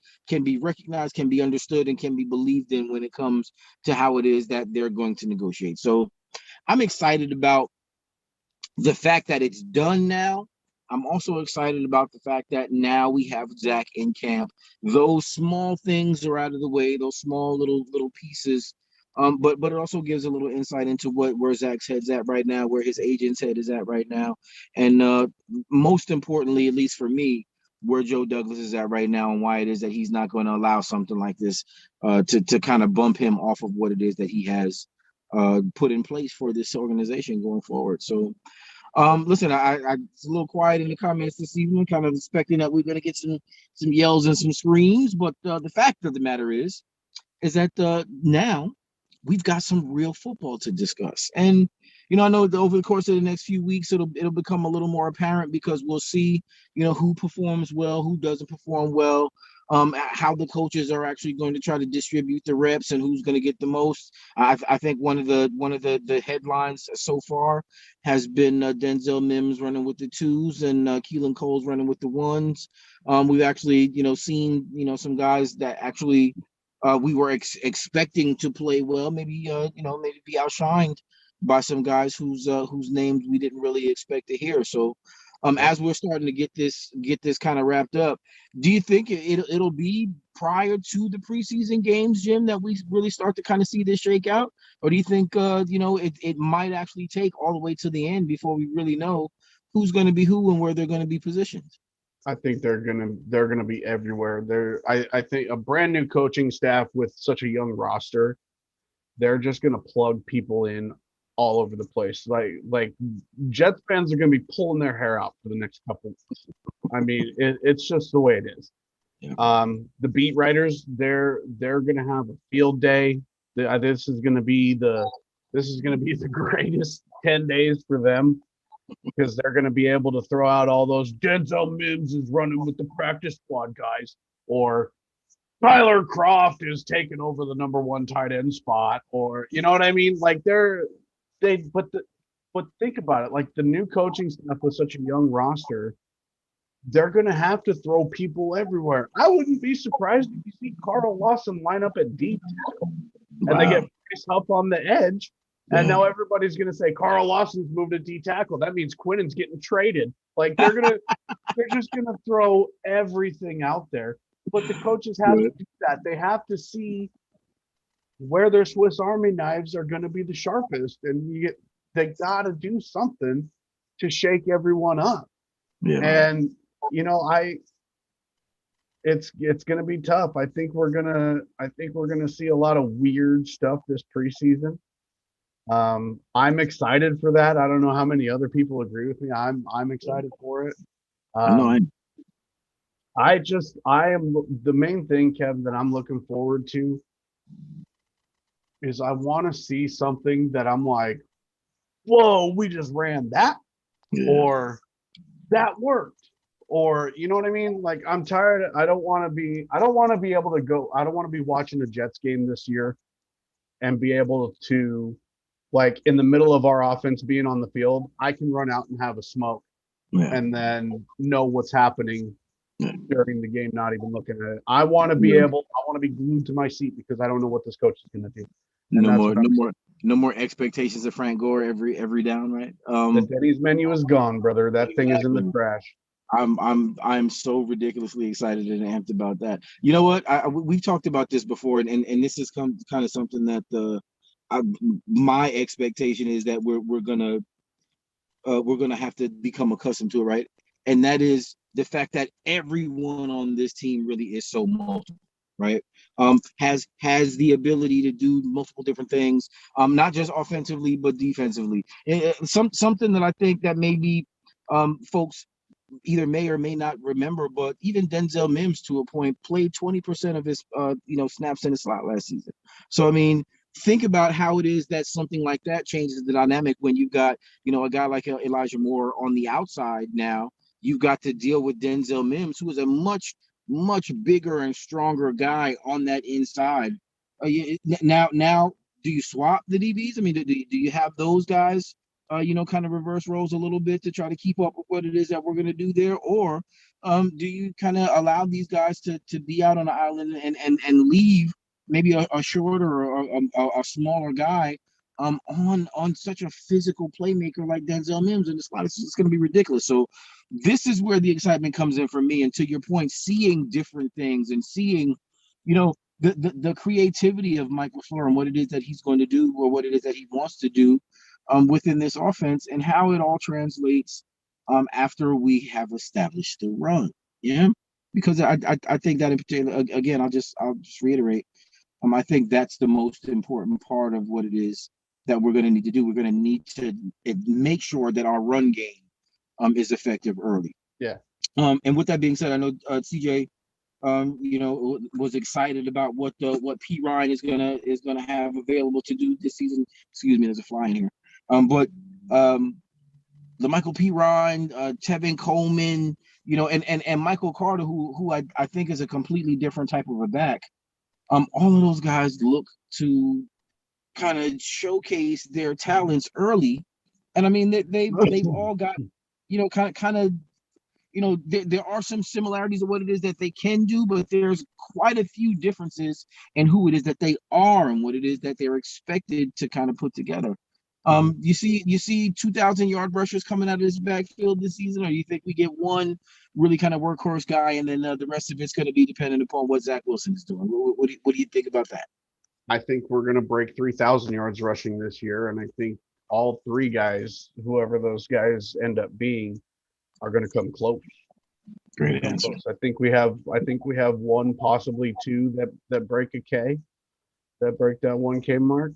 Speaker 1: recognized, can be understood, and can be believed in when it comes to how it is that they're going to negotiate. So I'm excited about the fact that it's done now. I'm also excited about the fact that now we have Zach in camp. Those small things are out of the way, those small little pieces. But it also gives a little insight into where Zach's head's at right now, where his agent's head is at right now. And most importantly, at least for me, where Joe Douglas is at right now, and why it is that he's not going to allow something like this to kind of bump him off of what it is that he has put in place for this organization going forward. So listen, I it's a little quiet in the comments this evening, kind of expecting that we're going to get some yells and some screams. But the fact of the matter is that now we've got some real football to discuss. And I know that over the course of the next few weeks, it'll become a little more apparent, because we'll see who performs well, who doesn't perform well, how the coaches are actually going to try to distribute the reps, and who's going to get the most. I think one of the headlines so far has been Denzel Mims running with the 2s, and Keelan Cole's running with the 1s. We've actually seen some guys that actually we were expecting to play well, maybe be outshined by some guys whose names we didn't really expect to hear. So As we're starting to get this kind of wrapped up, do you think it'll be prior to the preseason games, Jim, that we really start to kind of see this shake out? Or do you think it might actually take all the way to the end before we really know who's going to be who and where they're going to be positioned?
Speaker 3: I think they're gonna be everywhere. I think a brand new coaching staff with such a young roster, they're just gonna plug people in all over the place. Like Jets fans are gonna be pulling their hair out for the next couple. I mean, it's just the way it is.
Speaker 1: Yeah.
Speaker 3: The beat writers, they're gonna have a field day. This is gonna be the greatest 10 days for them because they're going to be able to throw out all those Denzel Mims is running with the practice squad guys, or Tyler Croft is taking over the number one tight end spot, or you know what I mean? Like but think about it. Like the new coaching staff with such a young roster, they're going to have to throw people everywhere. I wouldn't be surprised if you see Carl Lawson line up at deep tackle and they get Bryce Huff on the edge. And now everybody's going to say Carl Lawson's moved to D tackle. That means Quinnen's getting traded. Like they're just going to throw everything out there. But the coaches have to do that. They have to see where their Swiss Army knives are going to be the sharpest, and they got to do something to shake everyone up.
Speaker 1: Yeah.
Speaker 3: And it's going to be tough. I think we're going to see a lot of weird stuff this preseason. I'm excited for that. I don't know how many other people agree with me. I'm excited for it. I am the main thing, Kevin, that I'm looking forward to is I want to see something that I'm like, whoa, we just ran that, or that worked, or you know what I mean? Like I'm tired. I don't want to be able to go. I don't want to be watching a Jets game this year and be able to, like in the middle of our offense being on the field, I can run out and have a smoke and then know what's happening during the game, not even looking at it. I want to be glued to my seat because I don't know what this coach is going to do.
Speaker 1: No more expectations of Frank Gore every down, right?
Speaker 3: The Denny's menu is gone, brother. That thing is in the trash.
Speaker 1: I'm so ridiculously excited and amped about that. You know what? We've talked about this before, and this is kind of something that my expectation is that we're gonna have to become accustomed to it, right? And that is the fact that everyone on this team really is so multiple, right? Has the ability to do multiple different things, not just offensively but defensively. Something that I think that maybe folks either may or may not remember, but even Denzel Mims to a point played 20% of his snaps in the slot last season. So I mean, think about how it is that something like that changes the dynamic when you've got a guy like Elijah Moore on the outside. Now you've got to deal with Denzel Mims, who is a much bigger and stronger guy on that inside. Now do you swap the DBs? I mean, do you have those guys kind of reverse roles a little bit to try to keep up with what it is that we're going to do there? Or do you kind of allow these guys to be out on the island and leave maybe a shorter or a smaller guy on such a physical playmaker like Denzel Mims? And it's going to be ridiculous. So this is where the excitement comes in for me. And to your point, seeing different things and seeing, the creativity of Mike LaFleur and what it is that he's going to do or what it is that he wants to do within this offense, and how it all translates after we have established the run. Yeah, because I think that in particular, again, I'll just reiterate. I think that's the most important part of what it is that we're going to need to do. We're going to need to make sure that our run game is effective early.
Speaker 3: Yeah.
Speaker 1: And with that being said, I know CJ, was excited about what P. Ryan is gonna have available to do this season. Excuse me, there's a fly in here. But the Michael P. Ryan, Tevin Coleman, and Michael Carter, who I think is a completely different type of a back. All of those guys look to kind of showcase their talents early, and I mean they've all got kind of there are some similarities of what it is that they can do, but there's quite a few differences in who it is that they are and what it is that they're expected to kind of put together. You see 2,000-yard rushers coming out of this backfield this season, or you think we get one really kind of workhorse guy, and then the rest of it's going to be dependent upon what Zach Wilson is doing? What do you think about that?
Speaker 3: I think we're going to break 3,000 yards rushing this year, and I think all three guys, whoever those guys end up being, are going to come close.
Speaker 1: Great answer.
Speaker 3: I think we have one, possibly two that break a K, that break that 1K mark.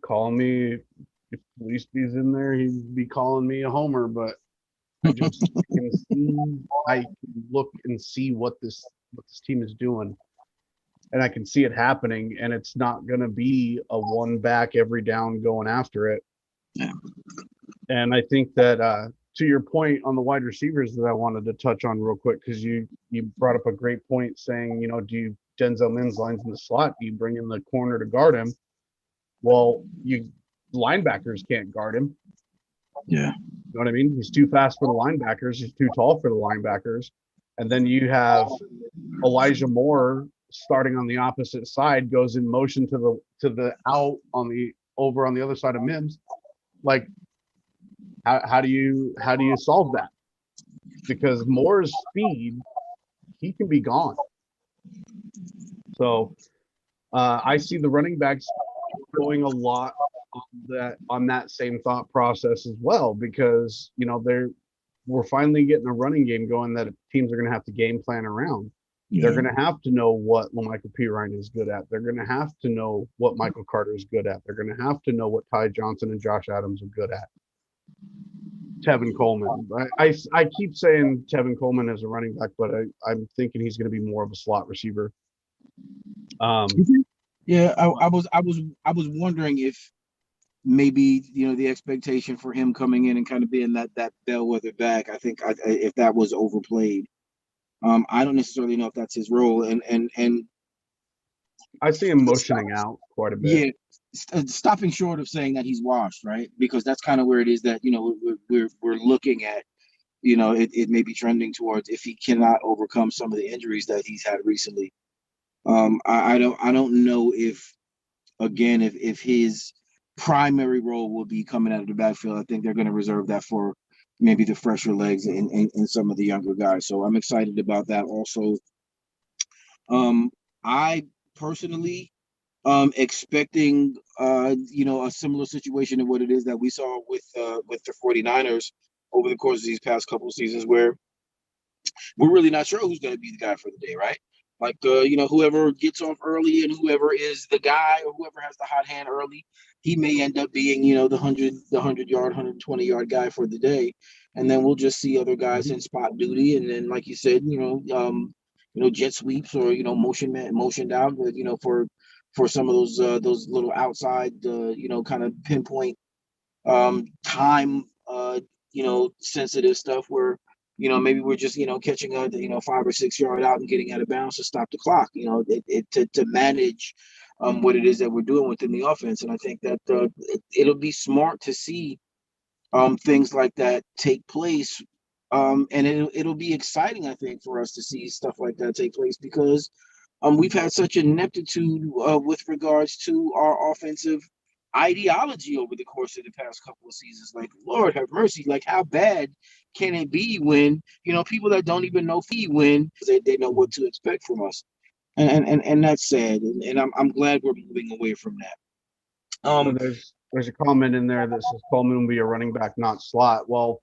Speaker 3: Call me if Leasty's in there, he'd be calling me a homer, but I can look and see what this team is doing, and I can see it happening, and it's not going to be a one back every down going after it.
Speaker 1: Yeah.
Speaker 3: And I think that to your point on the wide receivers that I wanted to touch on real quick, because you brought up a great point saying, do Denzel Mims lines in the slot, do you bring in the corner to guard him? Well, linebackers can't guard him.
Speaker 1: Yeah.
Speaker 3: You know what I mean? He's too fast for the linebackers. He's too tall for the linebackers. And then you have Elijah Moore starting on the opposite side, goes in motion to the out over on the other side of Mims. Like, how do you solve that? Because Moore's speed, he can be gone. So I see the running backs going a lot on that same thought process as well, because we're finally getting a running game going that teams are going to have to game plan around. Yeah. They're going to have to know what La'Mical Pirine is good at. They're going to have to know what Michael Carter is good at. They're going to have to know what Ty Johnson and Josh Adams are good at. Tevin Coleman. I keep saying Tevin Coleman as a running back, but I'm thinking he's going to be more of a slot receiver.
Speaker 1: Yeah, I was wondering if maybe the expectation for him coming in and kind of being that bellwether back. I think if that was overplayed. I don't necessarily know if that's his role, and
Speaker 3: I see him motioning out quite a bit.
Speaker 1: Yeah, stopping short of saying that he's washed, right? Because that's kind of where it is that we're looking at. It may be trending towards, if he cannot overcome some of the injuries that he's had recently. I don't know if his primary role will be coming out of the backfield. I think they're going to reserve that for maybe the fresher legs and some of the younger guys. So I'm excited about that also. I personally expecting a similar situation to what it is that we saw with the 49ers over the course of these past couple of seasons, where we're really not sure who's going to be the guy for the day, right? Like, whoever gets off early and whoever is the guy, or whoever has the hot hand early, he may end up being, the 100-yard, 120-yard guy for the day. And then we'll just see other guys in spot duty. And then, like you said, jet sweeps, or, motioned out, for some of those little outside, kind of pinpoint time, sensitive stuff where, maybe we're just, catching a, 5 or 6 yard out and getting out of bounds to stop the clock, to manage what it is that we're doing within the offense. And I think that it'll be smart to see things like that take place. And it'll be exciting, I think, for us to see stuff like that take place, because we've had such ineptitude with regards to our offensive ideology over the course of the past couple of seasons. Like, Lord have mercy, like, how bad can it be when people that don't even know they know what to expect from us, and that's sad, and I'm glad we're moving away from that.
Speaker 3: So there's a comment in there that says Coleman will be a running back, not slot. Well,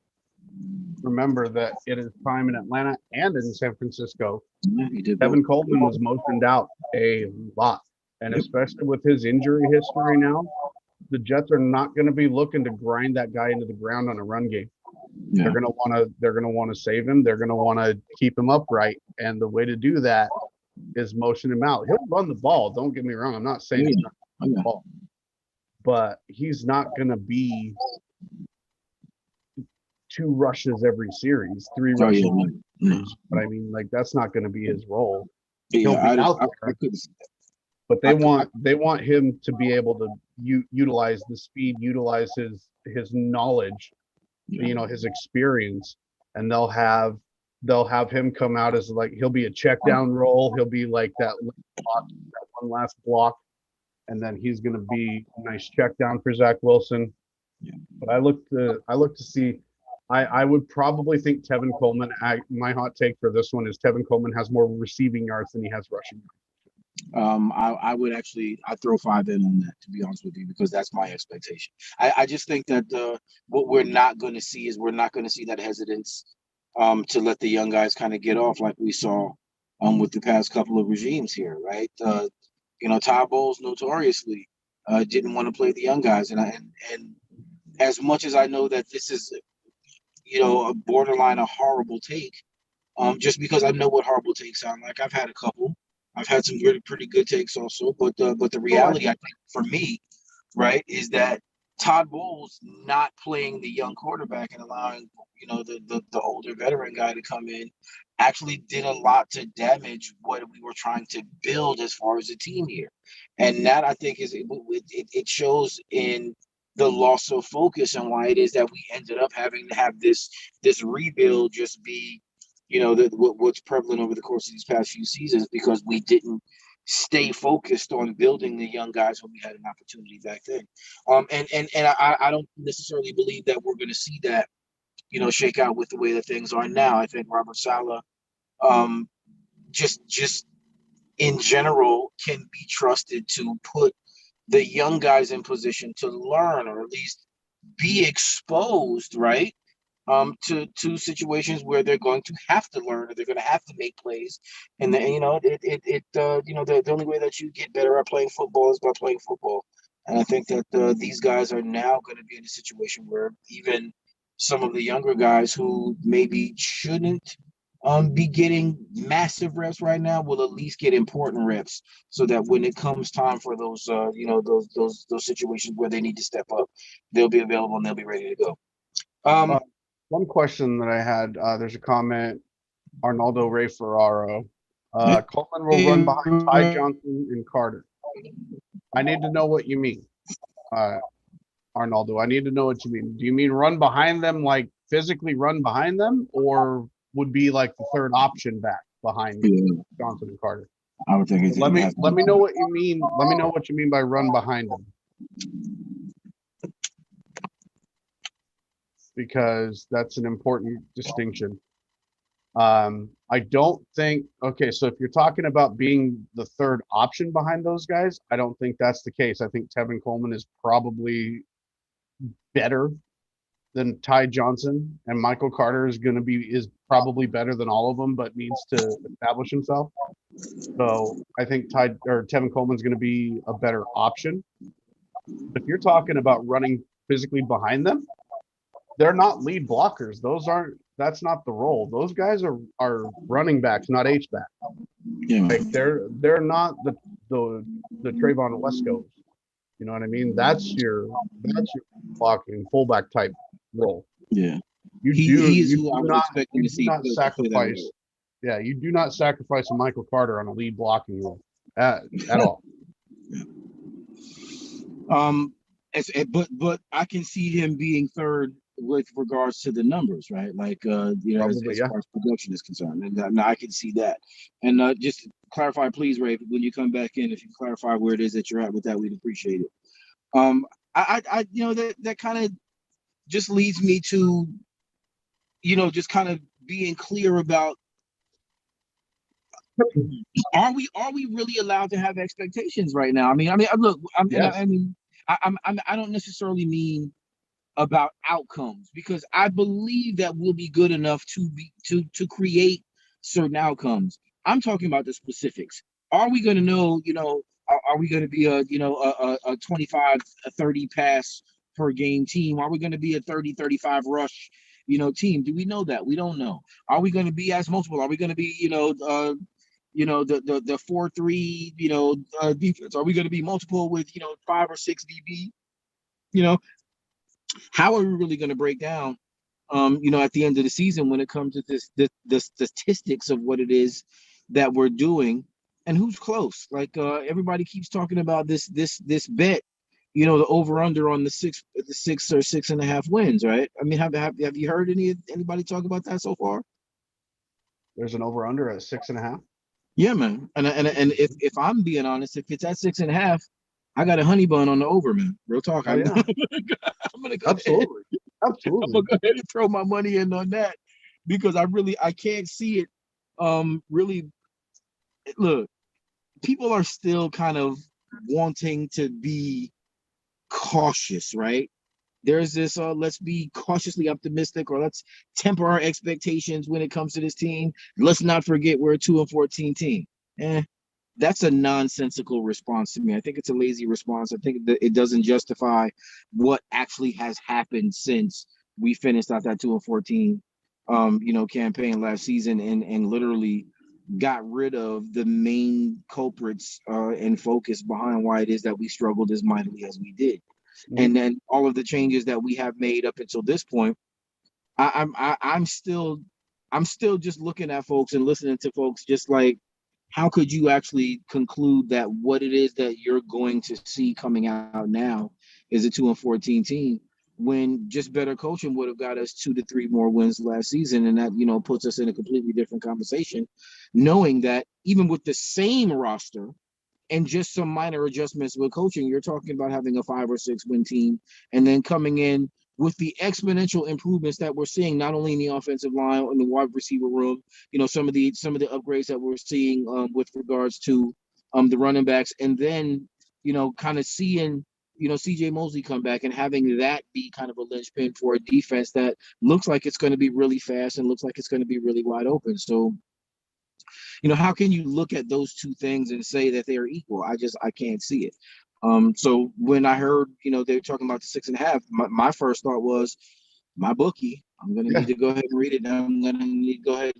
Speaker 3: remember that it is time in Atlanta and in San Francisco.
Speaker 1: Yeah, he did.
Speaker 3: Tevin Coleman was motioned out a lot, and especially with his injury history now, the Jets are not going to be looking to grind that guy into the ground on a run game. Yeah. They're going to want to save him. They're going to want to keep him upright, and the way to do that is motion him out. He'll run the ball. Don't get me wrong. I'm not saying he's not going to run the ball, but he's not going to be 2 rushes every series, 3 rushes. But I mean, like, that's not going to be his role. He'll be out there. But they want him to be able to utilize the speed, utilize his knowledge, his experience, and they'll have him come out as, like, he'll be a check down roll. He'll be like that one last block and then he's going to be a nice check down for Zach Wilson.
Speaker 1: Yeah.
Speaker 3: But I look to see. I would probably think Tevin Coleman. My hot take for this one is Tevin Coleman has more receiving yards than he has rushing yards.
Speaker 1: I would actually I throw 5 in on that, to be honest with you, because that's my expectation. I just think that what we're not going to see is we're not going to see that hesitance to let the young guys kind of get off like we saw with the past couple of regimes here, right? Todd Bowles notoriously didn't want to play the young guys, and as much as I know that this is a borderline a horrible take, just because I know what horrible takes sound like. I've had a couple. I've had some really pretty good takes also, but the reality I think for me, right, is that Todd Bowles not playing the young quarterback and allowing the older veteran guy to come in actually did a lot to damage what we were trying to build as far as a team here, and that I think it shows in the loss of focus and why it is that we ended up having to have this rebuild just be what's prevalent over the course of these past few seasons, because we didn't stay focused on building the young guys when we had an opportunity back then. And I don't necessarily believe that we're going to see that shake out with the way that things are now. I think Robert Saleh just in general can be trusted to put the young guys in position to learn, or at least be exposed, right? To situations where they're going to have to learn, or they're going to have to make plays, and then the only way that you get better at playing football is by playing football. And I think that these guys are now going to be in a situation where even some of the younger guys who maybe shouldn't be getting massive reps right now will at least get important reps, so that when it comes time for those those situations where they need to step up, they'll be available and they'll be ready to go.
Speaker 3: One question that I had, there's a comment, Arnaldo Ray Ferraro. Coleman will run behind Ty Johnson and Carter. I need to know what you mean, Arnaldo. I need to know what you mean. Do you mean run behind them, like physically run behind them, or would be like the third option back behind Johnson and Carter?
Speaker 1: I would think.
Speaker 3: Let me know what you mean. Let me know what you mean by run behind them, because that's an important distinction. I don't think, okay, so if you're talking about being the third option behind those guys, I don't think that's the case. I think Tevin Coleman is probably better than Ty Johnson, and Michael Carter is probably better than all of them, but needs to establish himself. So I think Tevin Coleman's going to be a better option. If you're talking about running physically behind them, they're not lead blockers. That's not the role. Those guys are running backs, not H backs.
Speaker 1: Yeah.
Speaker 3: Like they're not the Trayvon Wescos. You know what I mean? That's your blocking fullback type role.
Speaker 1: Yeah.
Speaker 3: You do not sacrifice a Michael Carter on a lead blocking role at all.
Speaker 1: But I can see him being third with regards to the numbers, right? Like as far as production is concerned, and I can see that. And just to clarify, please, Ray, when you come back in, if you clarify where it is that you're at with that, we'd appreciate it. I that kind of just leads me to just kind of being clear about, are we really allowed to have expectations right now? I mean, look, I don't necessarily mean about outcomes, because I believe that we'll be good enough to create certain outcomes. I'm talking about the specifics. Are we going to know, are we going to be a 25, 30 pass per game team? Are we going to be a 30, 35 rush, team? Do we know that? We don't know. Are we going to be as multiple? Are we going to be, the 4-3, defense? Are we going to be multiple with, 5 or 6 DB? How are we really going to break down, at the end of the season when it comes to the statistics of what it is that we're doing and who's close? Like everybody keeps talking about this bet, the over under on the 6 or 6.5 wins, right? I mean, have you heard anybody talk about that so far?
Speaker 3: There's an over under at 6.5.
Speaker 1: Yeah, man. And if I'm being honest, if it's at 6.5, I got a honey bun on the over, man. Real talk.
Speaker 3: Oh
Speaker 1: I'm,
Speaker 3: yeah,
Speaker 1: I'm gonna go ahead.
Speaker 3: absolutely,
Speaker 1: I'm gonna
Speaker 3: absolutely.
Speaker 1: go ahead and throw my money in on that because I can't see it. Really, look, people are still kind of wanting to be cautious, right? There's this let's be cautiously optimistic or let's temper our expectations when it comes to this team. Let's not forget we're a 2-14 team. Eh, that's a nonsensical response to me. I think it's a lazy response. I think that it doesn't justify what actually has happened since we finished out that 2-14 campaign last season and literally got rid of the main culprits and focus behind why it is that we struggled as mightily as we did. And then all of the changes that we have made up until this point, I'm still just looking at folks and listening to folks just like, how could you actually conclude that what it is that you're going to see coming out now is a 2-14 team when just better coaching would have got us 2 to 3 more wins last season, and that puts us in a completely different conversation, knowing that even with the same roster and just some minor adjustments with coaching, you're talking about having a 5 or 6 win team and then coming in with the exponential improvements that we're seeing, not only in the offensive line, in the wide receiver room, some of the upgrades that we're seeing with regards to the running backs, and then kind of seeing CJ Mosley come back and having that be kind of a linchpin for a defense that looks like it's going to be really fast and looks like it's going to be really wide open. So how can you look at those two things and say that they are equal? I can't see it. So when I heard, they were talking about the 6.5, my first thought was my bookie. I'm going to
Speaker 3: Yeah,
Speaker 1: need to go ahead and read it. I'm going to need to go ahead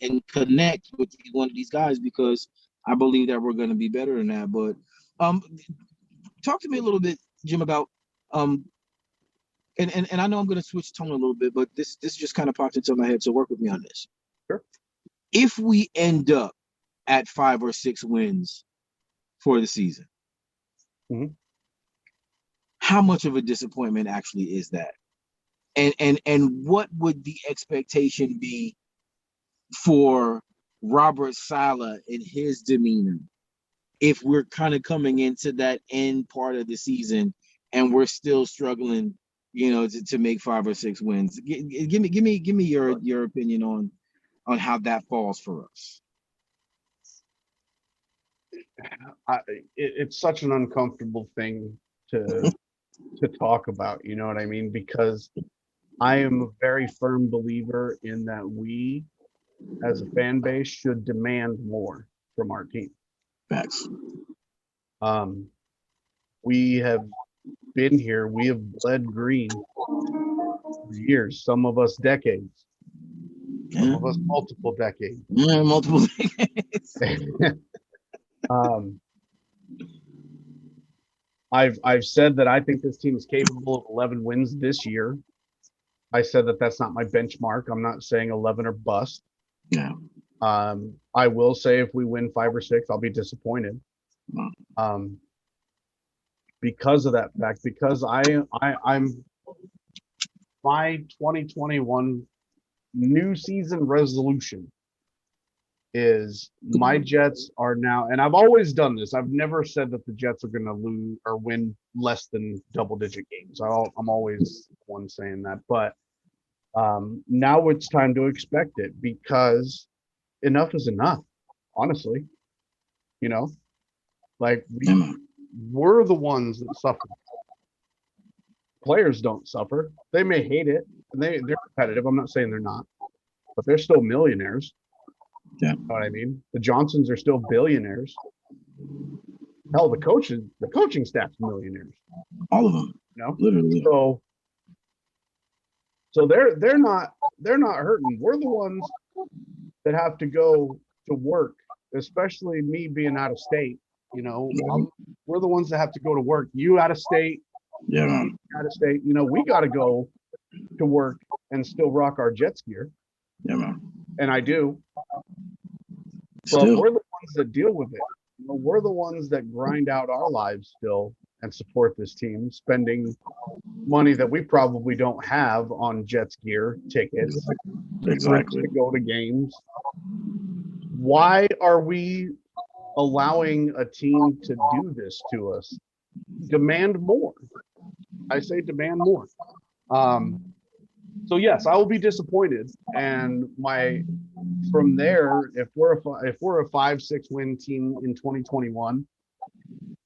Speaker 1: and connect with one of these guys because I believe that we're going to be better than that. But um, talk to me a little bit, Jim, about um, and I know I'm going to switch tone a little bit, but this just kind of popped into my head. So work with me on this.
Speaker 3: sure.
Speaker 1: If we end up at 5 or 6 wins for the season,
Speaker 3: Mhm.
Speaker 1: how much of a disappointment actually is that? And what would the expectation be for Robert Saleh and his demeanor if we're kind of coming into that end part of the season and we're still struggling, to make 5 or 6 wins? Give me your opinion on how that falls for us.
Speaker 3: It's such an uncomfortable thing to talk about. You know what I mean? Because I am a very firm believer in that we, as a fan base, should demand more from our team.
Speaker 1: Facts.
Speaker 3: Um, we have been here. We have bled green for years. Some of us decades. Some
Speaker 1: Yeah.
Speaker 3: of us multiple decades.
Speaker 1: Yeah, multiple things.
Speaker 3: um, I've said that I think this team is capable of 11 wins this year. I said that that's not my benchmark. I'm not saying 11 or bust.
Speaker 1: Yeah.
Speaker 3: I will say if we win 5 or 6, I'll be disappointed. Um, because of that fact, because I'm my 2021 new season resolution is my Jets are now, and I've always done this. I've never said that the Jets are going to lose or win less than double-digit games. I'm always one saying that, but now it's time to expect it because enough is enough. Honestly, you know, like we're the ones that suffer. Players don't suffer. They may hate it, and they're competitive. I'm not saying they're not, but they're still millionaires.
Speaker 1: Yeah.
Speaker 3: You know what I mean? The Johnsons are still billionaires. Hell, the coaching staff's millionaires.
Speaker 1: All of them.
Speaker 3: You know,
Speaker 1: Literally.
Speaker 3: so they're not hurting. We're the ones that have to go to work, especially me being out of state. You know, we're the ones that have to go to work. You out of state,
Speaker 1: Yeah, man.
Speaker 3: out of state. You know, we got to go to work and still rock our Jets gear,
Speaker 1: Yeah, man.
Speaker 3: and I do. But
Speaker 1: Still.
Speaker 3: we're the ones that deal with it. You know, we're the ones that grind out our lives still and support this team, spending money that we probably don't have on Jets gear, tickets, trips
Speaker 1: Exactly.
Speaker 3: to go to games. Why are we allowing a team to do this to us? demand more. I say demand more. So yes, I will be disappointed. And from there, if we're a 5-6 win team in 2021,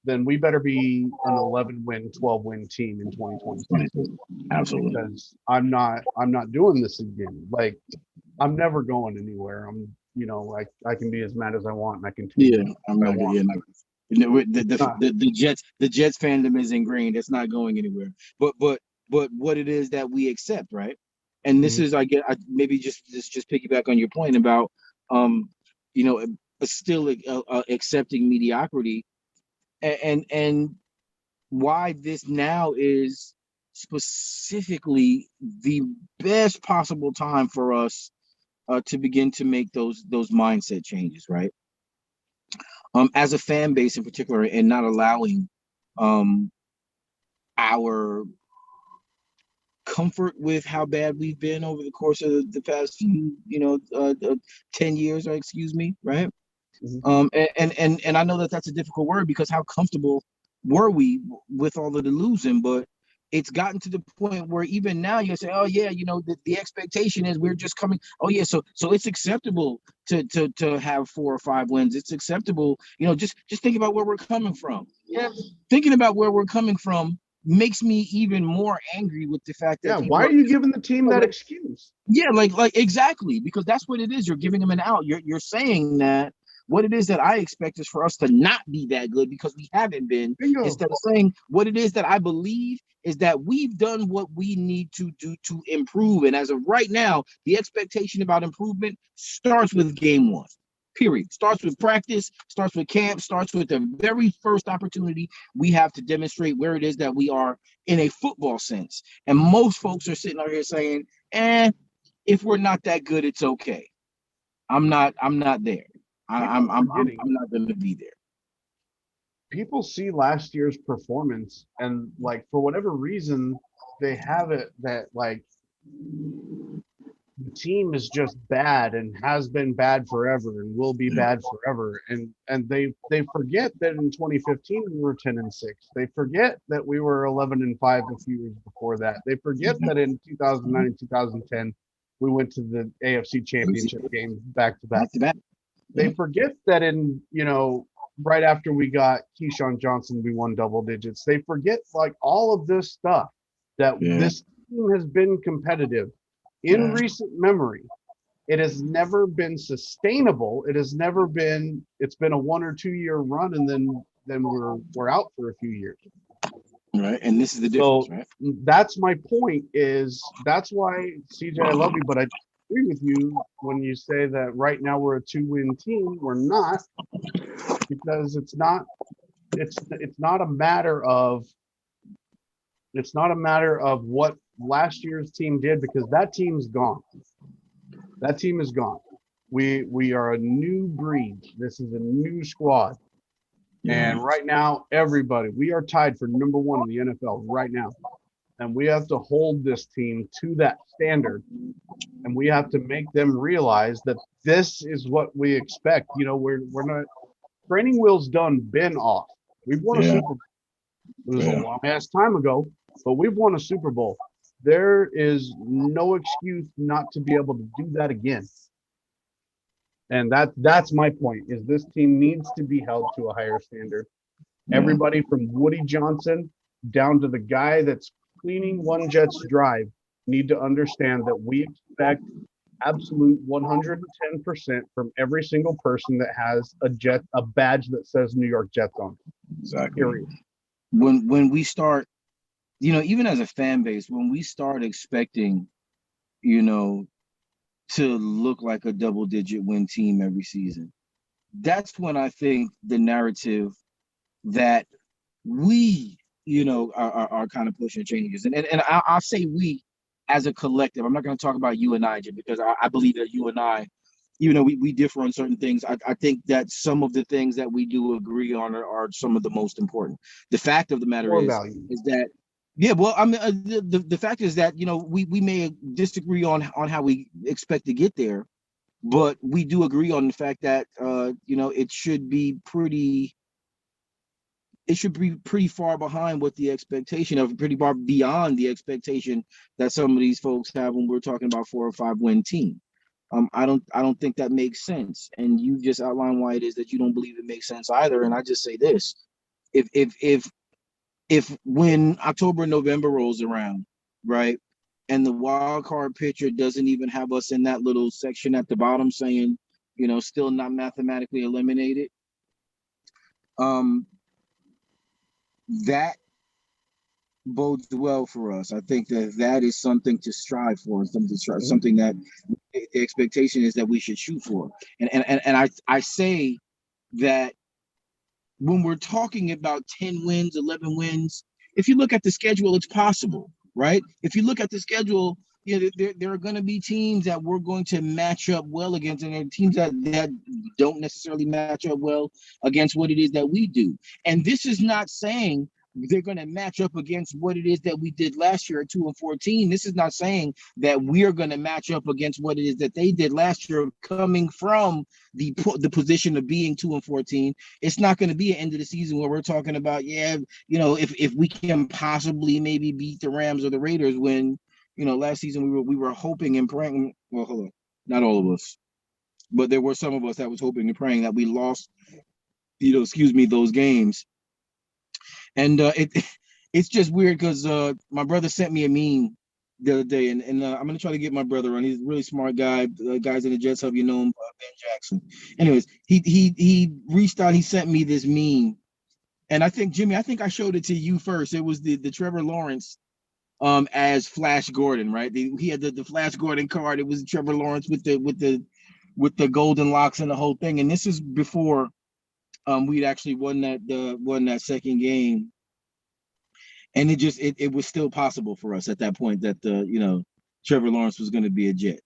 Speaker 3: then we better be an 11 win, 12 win team in 2022.
Speaker 1: Absolutely.
Speaker 3: Because I'm not doing this again. Like, I'm never going anywhere. I can be as mad as I want, and I can tweet
Speaker 1: Yeah,
Speaker 3: as
Speaker 1: I'm
Speaker 3: I
Speaker 1: not gonna.
Speaker 3: want.
Speaker 1: Yeah, the,
Speaker 3: It's
Speaker 1: the
Speaker 3: not.
Speaker 1: the the Jets fandom is ingrained. It's not going anywhere. But what it is that we accept, right? And this
Speaker 3: Mhm.
Speaker 1: is maybe just piggyback on your point about you know still accepting mediocrity, and why this now is specifically the best possible time for us to begin to make those mindset changes, right? As a fan base in particular, and not allowing um our comfort with how bad we've been over the course of the past few 10 years, or excuse me, right?
Speaker 3: Mhm.
Speaker 1: And I know that that's a difficult word, because how comfortable were we with all of the losing? But it's gotten to the point where even now you say, oh yeah, the expectation is we're just coming. Oh yeah, so it's acceptable to have 4 or 5 wins. It's acceptable. Just think about where we're coming from. Yeah, thinking about where we're coming from makes me even more angry with the fact that
Speaker 3: Yeah.
Speaker 1: people
Speaker 3: Why are
Speaker 1: are
Speaker 3: you
Speaker 1: just
Speaker 3: giving the team that excuse?
Speaker 1: yeah, like exactly, because that's what it is. You're giving them an out. You're saying that what it is that I expect is for us to not be that good because we haven't been,
Speaker 3: Bingo.
Speaker 1: instead of saying what it is that I believe is that we've done what we need to do to improve. And as of right now, the expectation about improvement starts with game one. Period. Starts with practice, starts with camp, starts with the very first opportunity we have to demonstrate where it is that we are in a football sense. And most folks are sitting out here saying, if we're not that good, it's okay. I'm not there. I,
Speaker 3: People
Speaker 1: I'm
Speaker 3: are
Speaker 1: I'm I'm
Speaker 3: forgetting.
Speaker 1: I'm not gonna be there.
Speaker 3: People see last year's performance, and like, for whatever reason, they have it that, like, the team is just bad and has been bad forever and will be bad forever. And they forget that in 2015 we were 10-6. They forget that we were 11-5 a few years before that. They forget that in 2009 and 2010 we went to the AFC Championship game back to back.
Speaker 1: Back to back.
Speaker 3: They forget that in, right after we got Keyshawn Johnson, we won double digits. They forget, like, all of this stuff, that
Speaker 1: Yeah.
Speaker 3: this team has been competitive in
Speaker 1: Yeah.
Speaker 3: recent memory. It has never been sustainable. It's been a 1 or 2 year run, and then we're out for a few years.
Speaker 1: Right. And this is the difference,
Speaker 3: So
Speaker 1: right?
Speaker 3: that's my point. That's why, CJ, I love you, but I agree with you when you say that right now we're a 2-win team. We're not, because it's not a matter of what last year's team did, because that team's gone. That team is gone. We are a new breed. This is a new squad.
Speaker 1: Yeah.
Speaker 3: And right now, we are tied for number one in the NFL right now. And we have to hold this team to that standard. And we have to make them realize that this is what we expect. We're not, training wheels been off. We've won a
Speaker 1: Yeah.
Speaker 3: Super Bowl. It was a
Speaker 1: Yeah.
Speaker 3: long ass time ago, but we've won a Super Bowl. There is no excuse not to be able to do that again. And that's my point, is this team needs to be held to a higher standard.
Speaker 1: Yeah.
Speaker 3: Everybody from Woody Johnson down to the guy that's cleaning One Jet's drive need to understand that we expect absolute 110% from every single person that has a badge that says New York Jets on it.
Speaker 1: Exactly.
Speaker 3: Period.
Speaker 1: When we start, even as a fan base, when we start expecting, to look like a double-digit win team every season, that's when I think the narrative that we, are kind of pushing changes. And I'll say we as a collective. I'm not going to talk about you and I, Jim, because I believe that you and I, even though we differ on certain things, I think that some of the things that we do agree on are some of the most important. The fact of the matter
Speaker 3: Core value.
Speaker 1: is that, yeah, well, I mean, the fact is that, we may disagree on how we expect to get there, but we do agree on the fact that, it should be pretty it should be pretty far behind what the expectation of, pretty far beyond the expectation that some of these folks have when we're talking about 4 or 5 win team. I don't think that makes sense. And you just outlined why it is that you don't believe it makes sense either. And I just say this: if when October, November rolls around, right, and the wild card picture doesn't even have us in that little section at the bottom saying, still not mathematically eliminated, that bodes well for us. I think that is something to strive for, something that the expectation is that we should shoot for. And I say that when we're talking about 10 wins, 11 wins, if you look at the schedule, it's possible, right? If you look at the schedule, there are going to be teams that we're going to match up well against, and there are teams that don't necessarily match up well against what it is that we do. And this is not saying they're going to match up against what it is that we did last year at 2-14. This is not saying that we are going to match up against what it is that they did last year, coming from the position of being 2-14. It's not going to be an end of the season where we're talking about, if we can possibly maybe beat the Rams or the Raiders, when, last season we were hoping and praying. Well, hold on, not all of us, but there were some of us that was hoping and praying that we lost, those games. And it's just weird because my brother sent me a meme the other day, and I'm gonna try to get my brother on. He's a really smart guy. Guys in the Jets Hub, him, Ben Jackson. Anyways, he reached out. He sent me this meme, and I think, Jimmy, I showed it to you first. It was the Trevor Lawrence as Flash Gordon, right? He had the Flash Gordon card. It was Trevor Lawrence with the golden locks and the whole thing. And this is before we'd actually won that second game. And it was still possible for us at that point that Trevor Lawrence was going to be a Jet.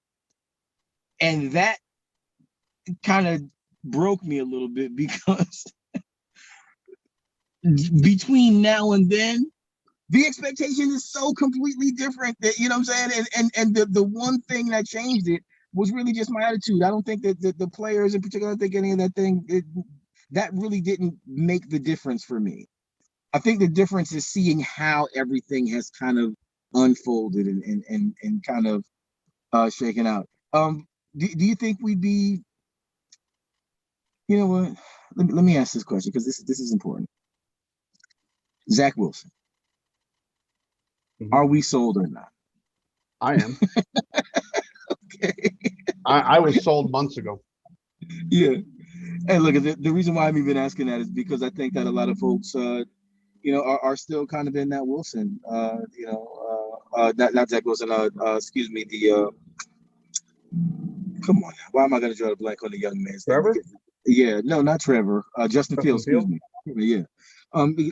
Speaker 1: And that kind of broke me a little bit, because between now and then, the expectation is so completely different that, what I'm saying? And the one thing that changed it was really just my attitude. I don't think that the players in particular, I think any of that thing, that really didn't make the difference for me. I think the difference is seeing how everything has kind of unfolded and kind of shaken out. Do you think we'd be, you know what? Let me ask this question, because this is important. Zach Wilson. Mm-hmm. Are we sold or not?
Speaker 3: I am.
Speaker 1: Okay.
Speaker 3: I was sold months ago.
Speaker 1: Yeah. And look, the reason why I'm even asking that is because I think that a lot of folks, are still kind of in that Wilson, not Zach Wilson, excuse me, come on, why am I going to draw a blank on the young man's name?
Speaker 3: Trevor?
Speaker 1: Yeah, no, not Trevor, Justin Fields, excuse me. Yeah.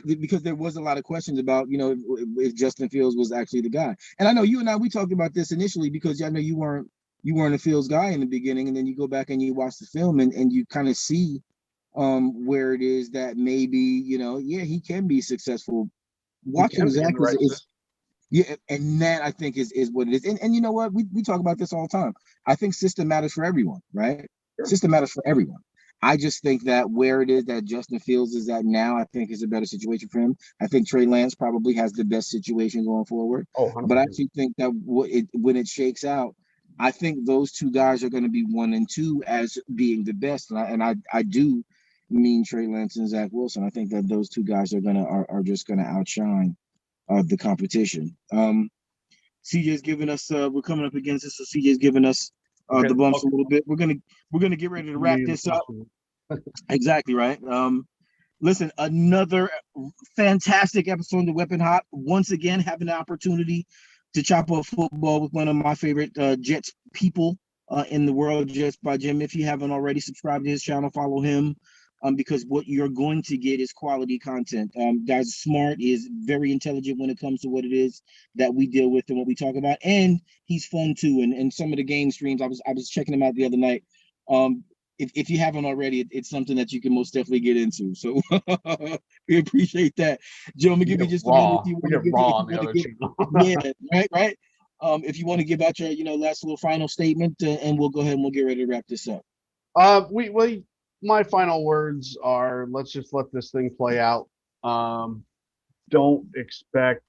Speaker 1: Because there was a lot of questions about, if Justin Fields was actually the guy. And I know you and I, we talked about this initially, because I know you weren't a Fields guy in the beginning, and then you go back and you watch the film and you kind of see where it is that maybe, he can be successful. Watching Zach is yeah, and that, I think, is what it is. And you know what? We talk about this all the time. I think system matters for everyone, right? Sure. System matters for everyone. I just think that where it is that Justin Fields is at now, I think is a better situation for him. I think Trey Lance probably has the best situation going forward. Oh, 100%. But I actually think that when it shakes out, I think those two guys are going to be 1 and 2 as being the best. And I do mean Trey Lance and Zach Wilson. I think that those two guys are just gonna outshine the competition. CJ's giving us we're coming up against this, so CJ's giving us the bumps a little bit. We're gonna get ready to wrap this up. Exactly right. Listen, another fantastic episode of the Weapon Hot. Once again, having the opportunity to chop up football with one of my favorite Jets people in the world, Jets by Jim. If you haven't already, subscribe to his channel, follow him. Because what you're going to get is quality content. Guy's smart, is very intelligent when it comes to what it is that we deal with and what we talk about, and he's fun too. And some of the game streams, I was checking him out the other night. If you haven't already, it's something that you can most definitely get into. So we appreciate that. Joe, I'm gonna give you just a minute. Yeah, right. If you want to give out your last little final statement, and we'll go ahead and we'll get ready to wrap this up.
Speaker 3: My final words are, let's just let this thing play out. Don't expect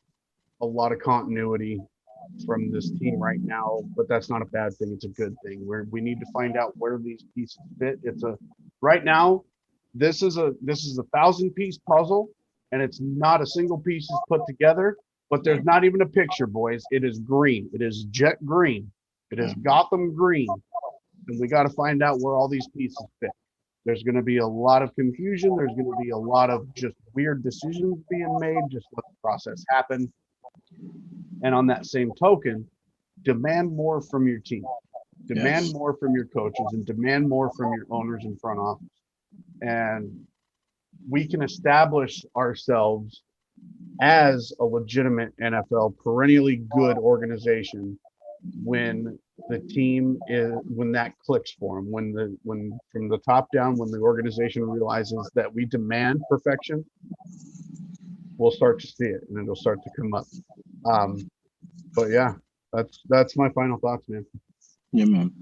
Speaker 3: a lot of continuity from this team right now, but that's not a bad thing. It's a good thing. We need to find out where these pieces fit. It's a right now. This is a 1,000-piece puzzle, and it's not a single piece is put together. But there's not even a picture, boys. It is green. It is jet green. It is Gotham green, and we got to find out where all these pieces fit. There's going to be a lot of confusion. There's going to be a lot of just weird decisions being made. Just let the process happen. And on that same token, demand more from your team, demand more from your coaches, and demand more from your owners and front office. And we can establish ourselves as a legitimate NFL, perennially good organization when the team is when that clicks for them, when from the top down, when the organization realizes that we demand perfection, we'll start to see it and it'll start to come up. But yeah, that's my final thoughts, man.
Speaker 1: Yeah, man.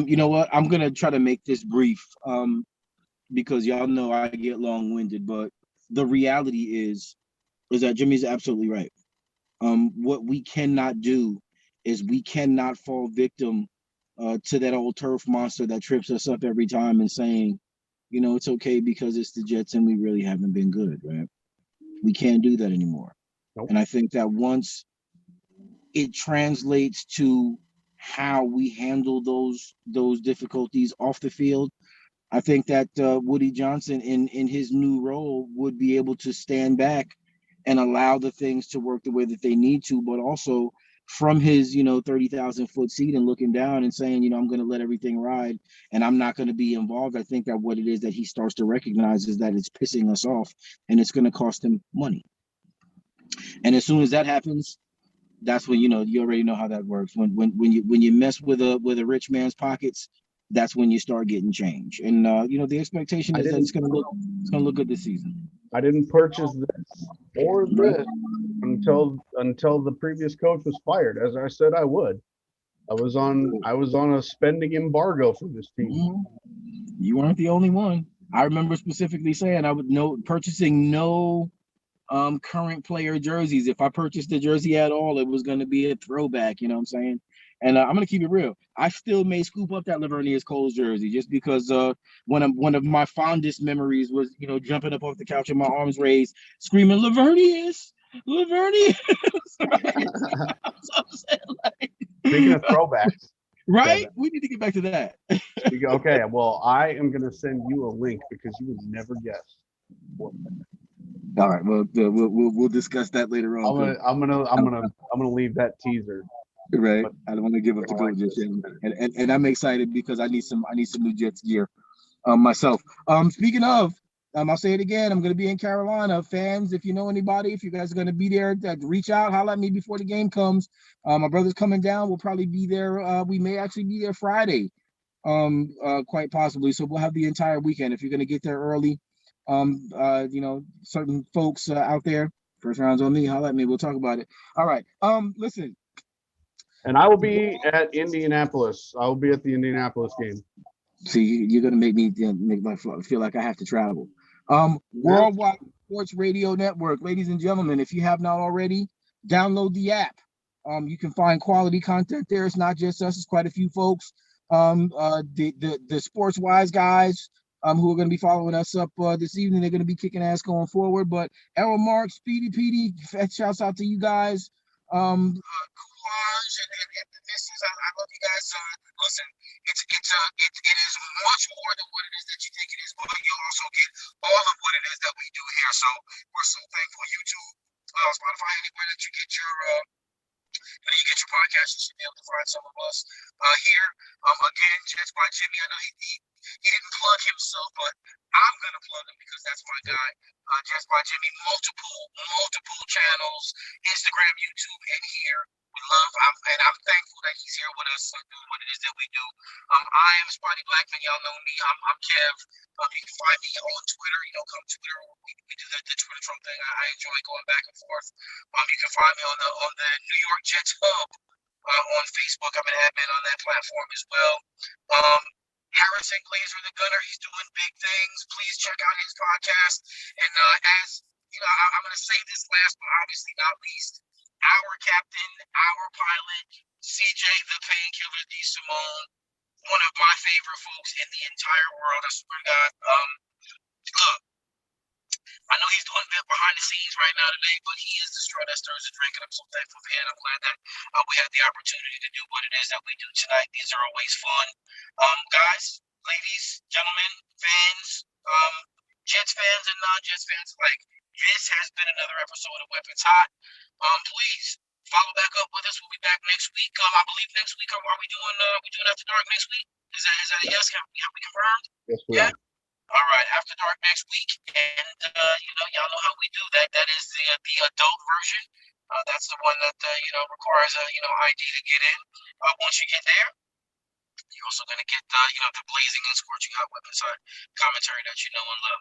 Speaker 1: You know what? I'm gonna try to make this brief, because y'all know I get long-winded, but the reality is that Jimmy's absolutely right. What we cannot do is we cannot fall victim to that old turf monster that trips us up every time and saying, it's okay because it's the Jets and we really haven't been good, right? We can't do that anymore.
Speaker 3: Nope.
Speaker 1: And I think that once it translates to how we handle those difficulties off the field, I think that Woody Johnson in his new role would be able to stand back and allow the things to work the way that they need to, but also from his 30,000-foot seat and looking down and saying, I'm going to let everything ride and I'm not going to be involved. I think that what it is that he starts to recognize is that it's pissing us off and it's going to cost him money. And as soon as that happens, that's when you already know how that works. When you mess with a rich man's pockets, that's when you start getting change. And the expectation is that it's gonna look good this season.
Speaker 3: I didn't purchase this or this until the previous coach was fired, as I said I would. I was on a spending embargo for this team.
Speaker 1: Mm-hmm. You weren't the only one. I remember specifically saying I would purchasing no current player jerseys. If I purchased a jersey at all, it was going to be a throwback. You know what I'm saying? And I'm going to keep it real. I still may scoop up that Lavernius Coles jersey just because one of my fondest memories was jumping up off the couch with my arms raised, screaming Lavernius. Right?
Speaker 3: Speaking of throwbacks,
Speaker 1: right? Kevin, we need to get back to that.
Speaker 3: Okay, well, I am going to send you a link because you would never guess.
Speaker 1: All right, well, we'll discuss that later on.
Speaker 3: I'm gonna leave that teaser.
Speaker 1: Right, I don't want to give up the goat just yet, and I'm excited because I need some new Jets gear, myself. Speaking of, I'll say it again. I'm gonna be in Carolina. Fans, if you know anybody, if you guys are gonna be there, reach out, holler at me before the game comes. My brother's coming down. We'll probably be there. We may actually be there Friday, quite possibly. So we'll have the entire weekend. If you're gonna get there early. Certain folks out there, first round's on me, holler at me, we'll talk about it. All right, listen,
Speaker 3: and I will be at Indianapolis. I will be at the Indianapolis game.
Speaker 1: See, you're gonna make me feel like I have to travel. Worldwide Sports Radio Network, ladies and gentlemen, if you have not already, download the app. You can find quality content there. It's not just us, it's quite a few folks. The sports wise guys who are going to be following us up this evening. They're going to be kicking ass going forward. But Errol Mark, Speedy Petey, shouts out to you guys. Coolage and the missus, I love you guys. Listen, it is much more than what it is that you think it is, but you'll also get all of what it is that we do here. So we're so thankful. YouTube, Spotify, anywhere that you get your podcast, you should be able to find some of us here. Again, Jets by Jimmy. I know he didn't plug himself, but I'm going to plug him because that's my guy. Jets by Jimmy, multiple channels, Instagram, YouTube, and here. I'm thankful that he's here with us doing what it is that we do. I am Spotty Blackman. Y'all know me. I'm Kev. You can find me on Twitter. Come Twitter. We do the Twitter Trump thing. I enjoy going back and forth. You can find me on the New York Jets Hub on Facebook. I'm an admin on that platform as well. Harrison Glazer, the gunner, he's doing big things. Please check out his podcast. And as I'm going to say this last but obviously not least, our captain, our pilot, CJ the Painkiller D. Simone, one of my favorite folks in the entire world. I swear to God. Look, I know he's doing that behind the scenes right now today, but he is the straw that stirs the drink, and I'm so thankful for him. I'm glad that we had the opportunity to do what it is that we do tonight. These are always fun. Guys, ladies, gentlemen, fans, Jets fans and non-Jets fans alike, this has been another episode of Weapons Hot. Please follow back up with us. We'll be back next week. I believe next week. Are we doing After Dark next week? Is that a yes? Have we confirmed?
Speaker 3: Yes, we are.
Speaker 1: All right, After Dark next week, and y'all know how we do that. That is the adult version. That's the one that requires a ID to get in. Once you get there, you're also gonna get the blazing and scorching hot weapons commentary that you know and love.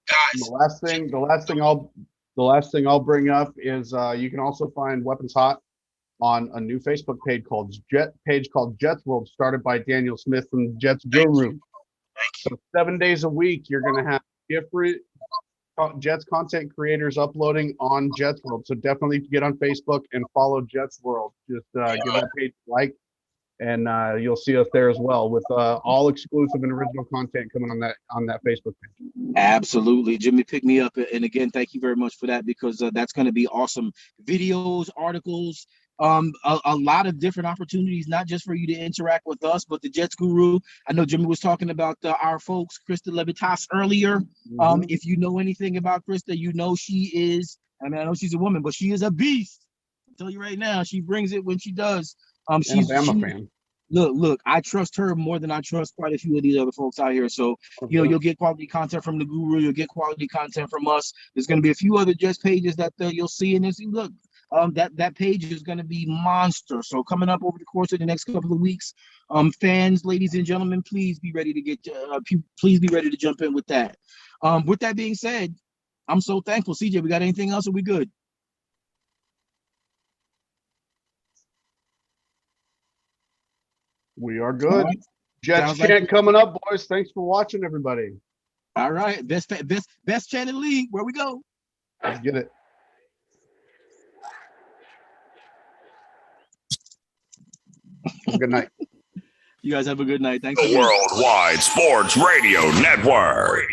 Speaker 1: Guys.
Speaker 3: The last thing I'll bring up is you can also find Weapons Hot on a new Facebook page called Jets World, started by Daniel Smith from Jets Guru. So 7 days a week, you're going to have different Jets content creators uploading on Jets World. So definitely get on Facebook and follow Jets World. Just give that page a like, and you'll see us there as well with all exclusive and original content coming on that Facebook page.
Speaker 1: Absolutely, Jimmy, pick me up, and again, thank you very much for that, because that's going to be awesome videos, articles, a lot of different opportunities, not just for you to interact with us, but the Jets Guru. I know Jimmy was talking about our folks, Krista Levitas, earlier. If you know anything about Krista, you know she is. I mean, I know she's a woman, but she is a beast. I'll tell you right now, she brings it when she does. She's a fan. Look, I trust her more than I trust quite a few of these other folks out here. So, you'll get quality content from the Guru. You'll get quality content from us. There's going to be a few other Jets pages that you'll see, and see, look, that page is going to be monster. So coming up over the course of the next couple of weeks, fans, ladies and gentlemen, please be ready to jump in with that. With that being said, I'm so thankful. CJ, we got anything else? Or we good?
Speaker 3: We are good. Right. Jets chant coming up, boys. Thanks for watching, everybody.
Speaker 1: All right, best chant in the league. Where we go?
Speaker 3: Let's get it. Good night.
Speaker 1: You guys have a good night. Thanks.
Speaker 2: The Worldwide Sports Radio Network.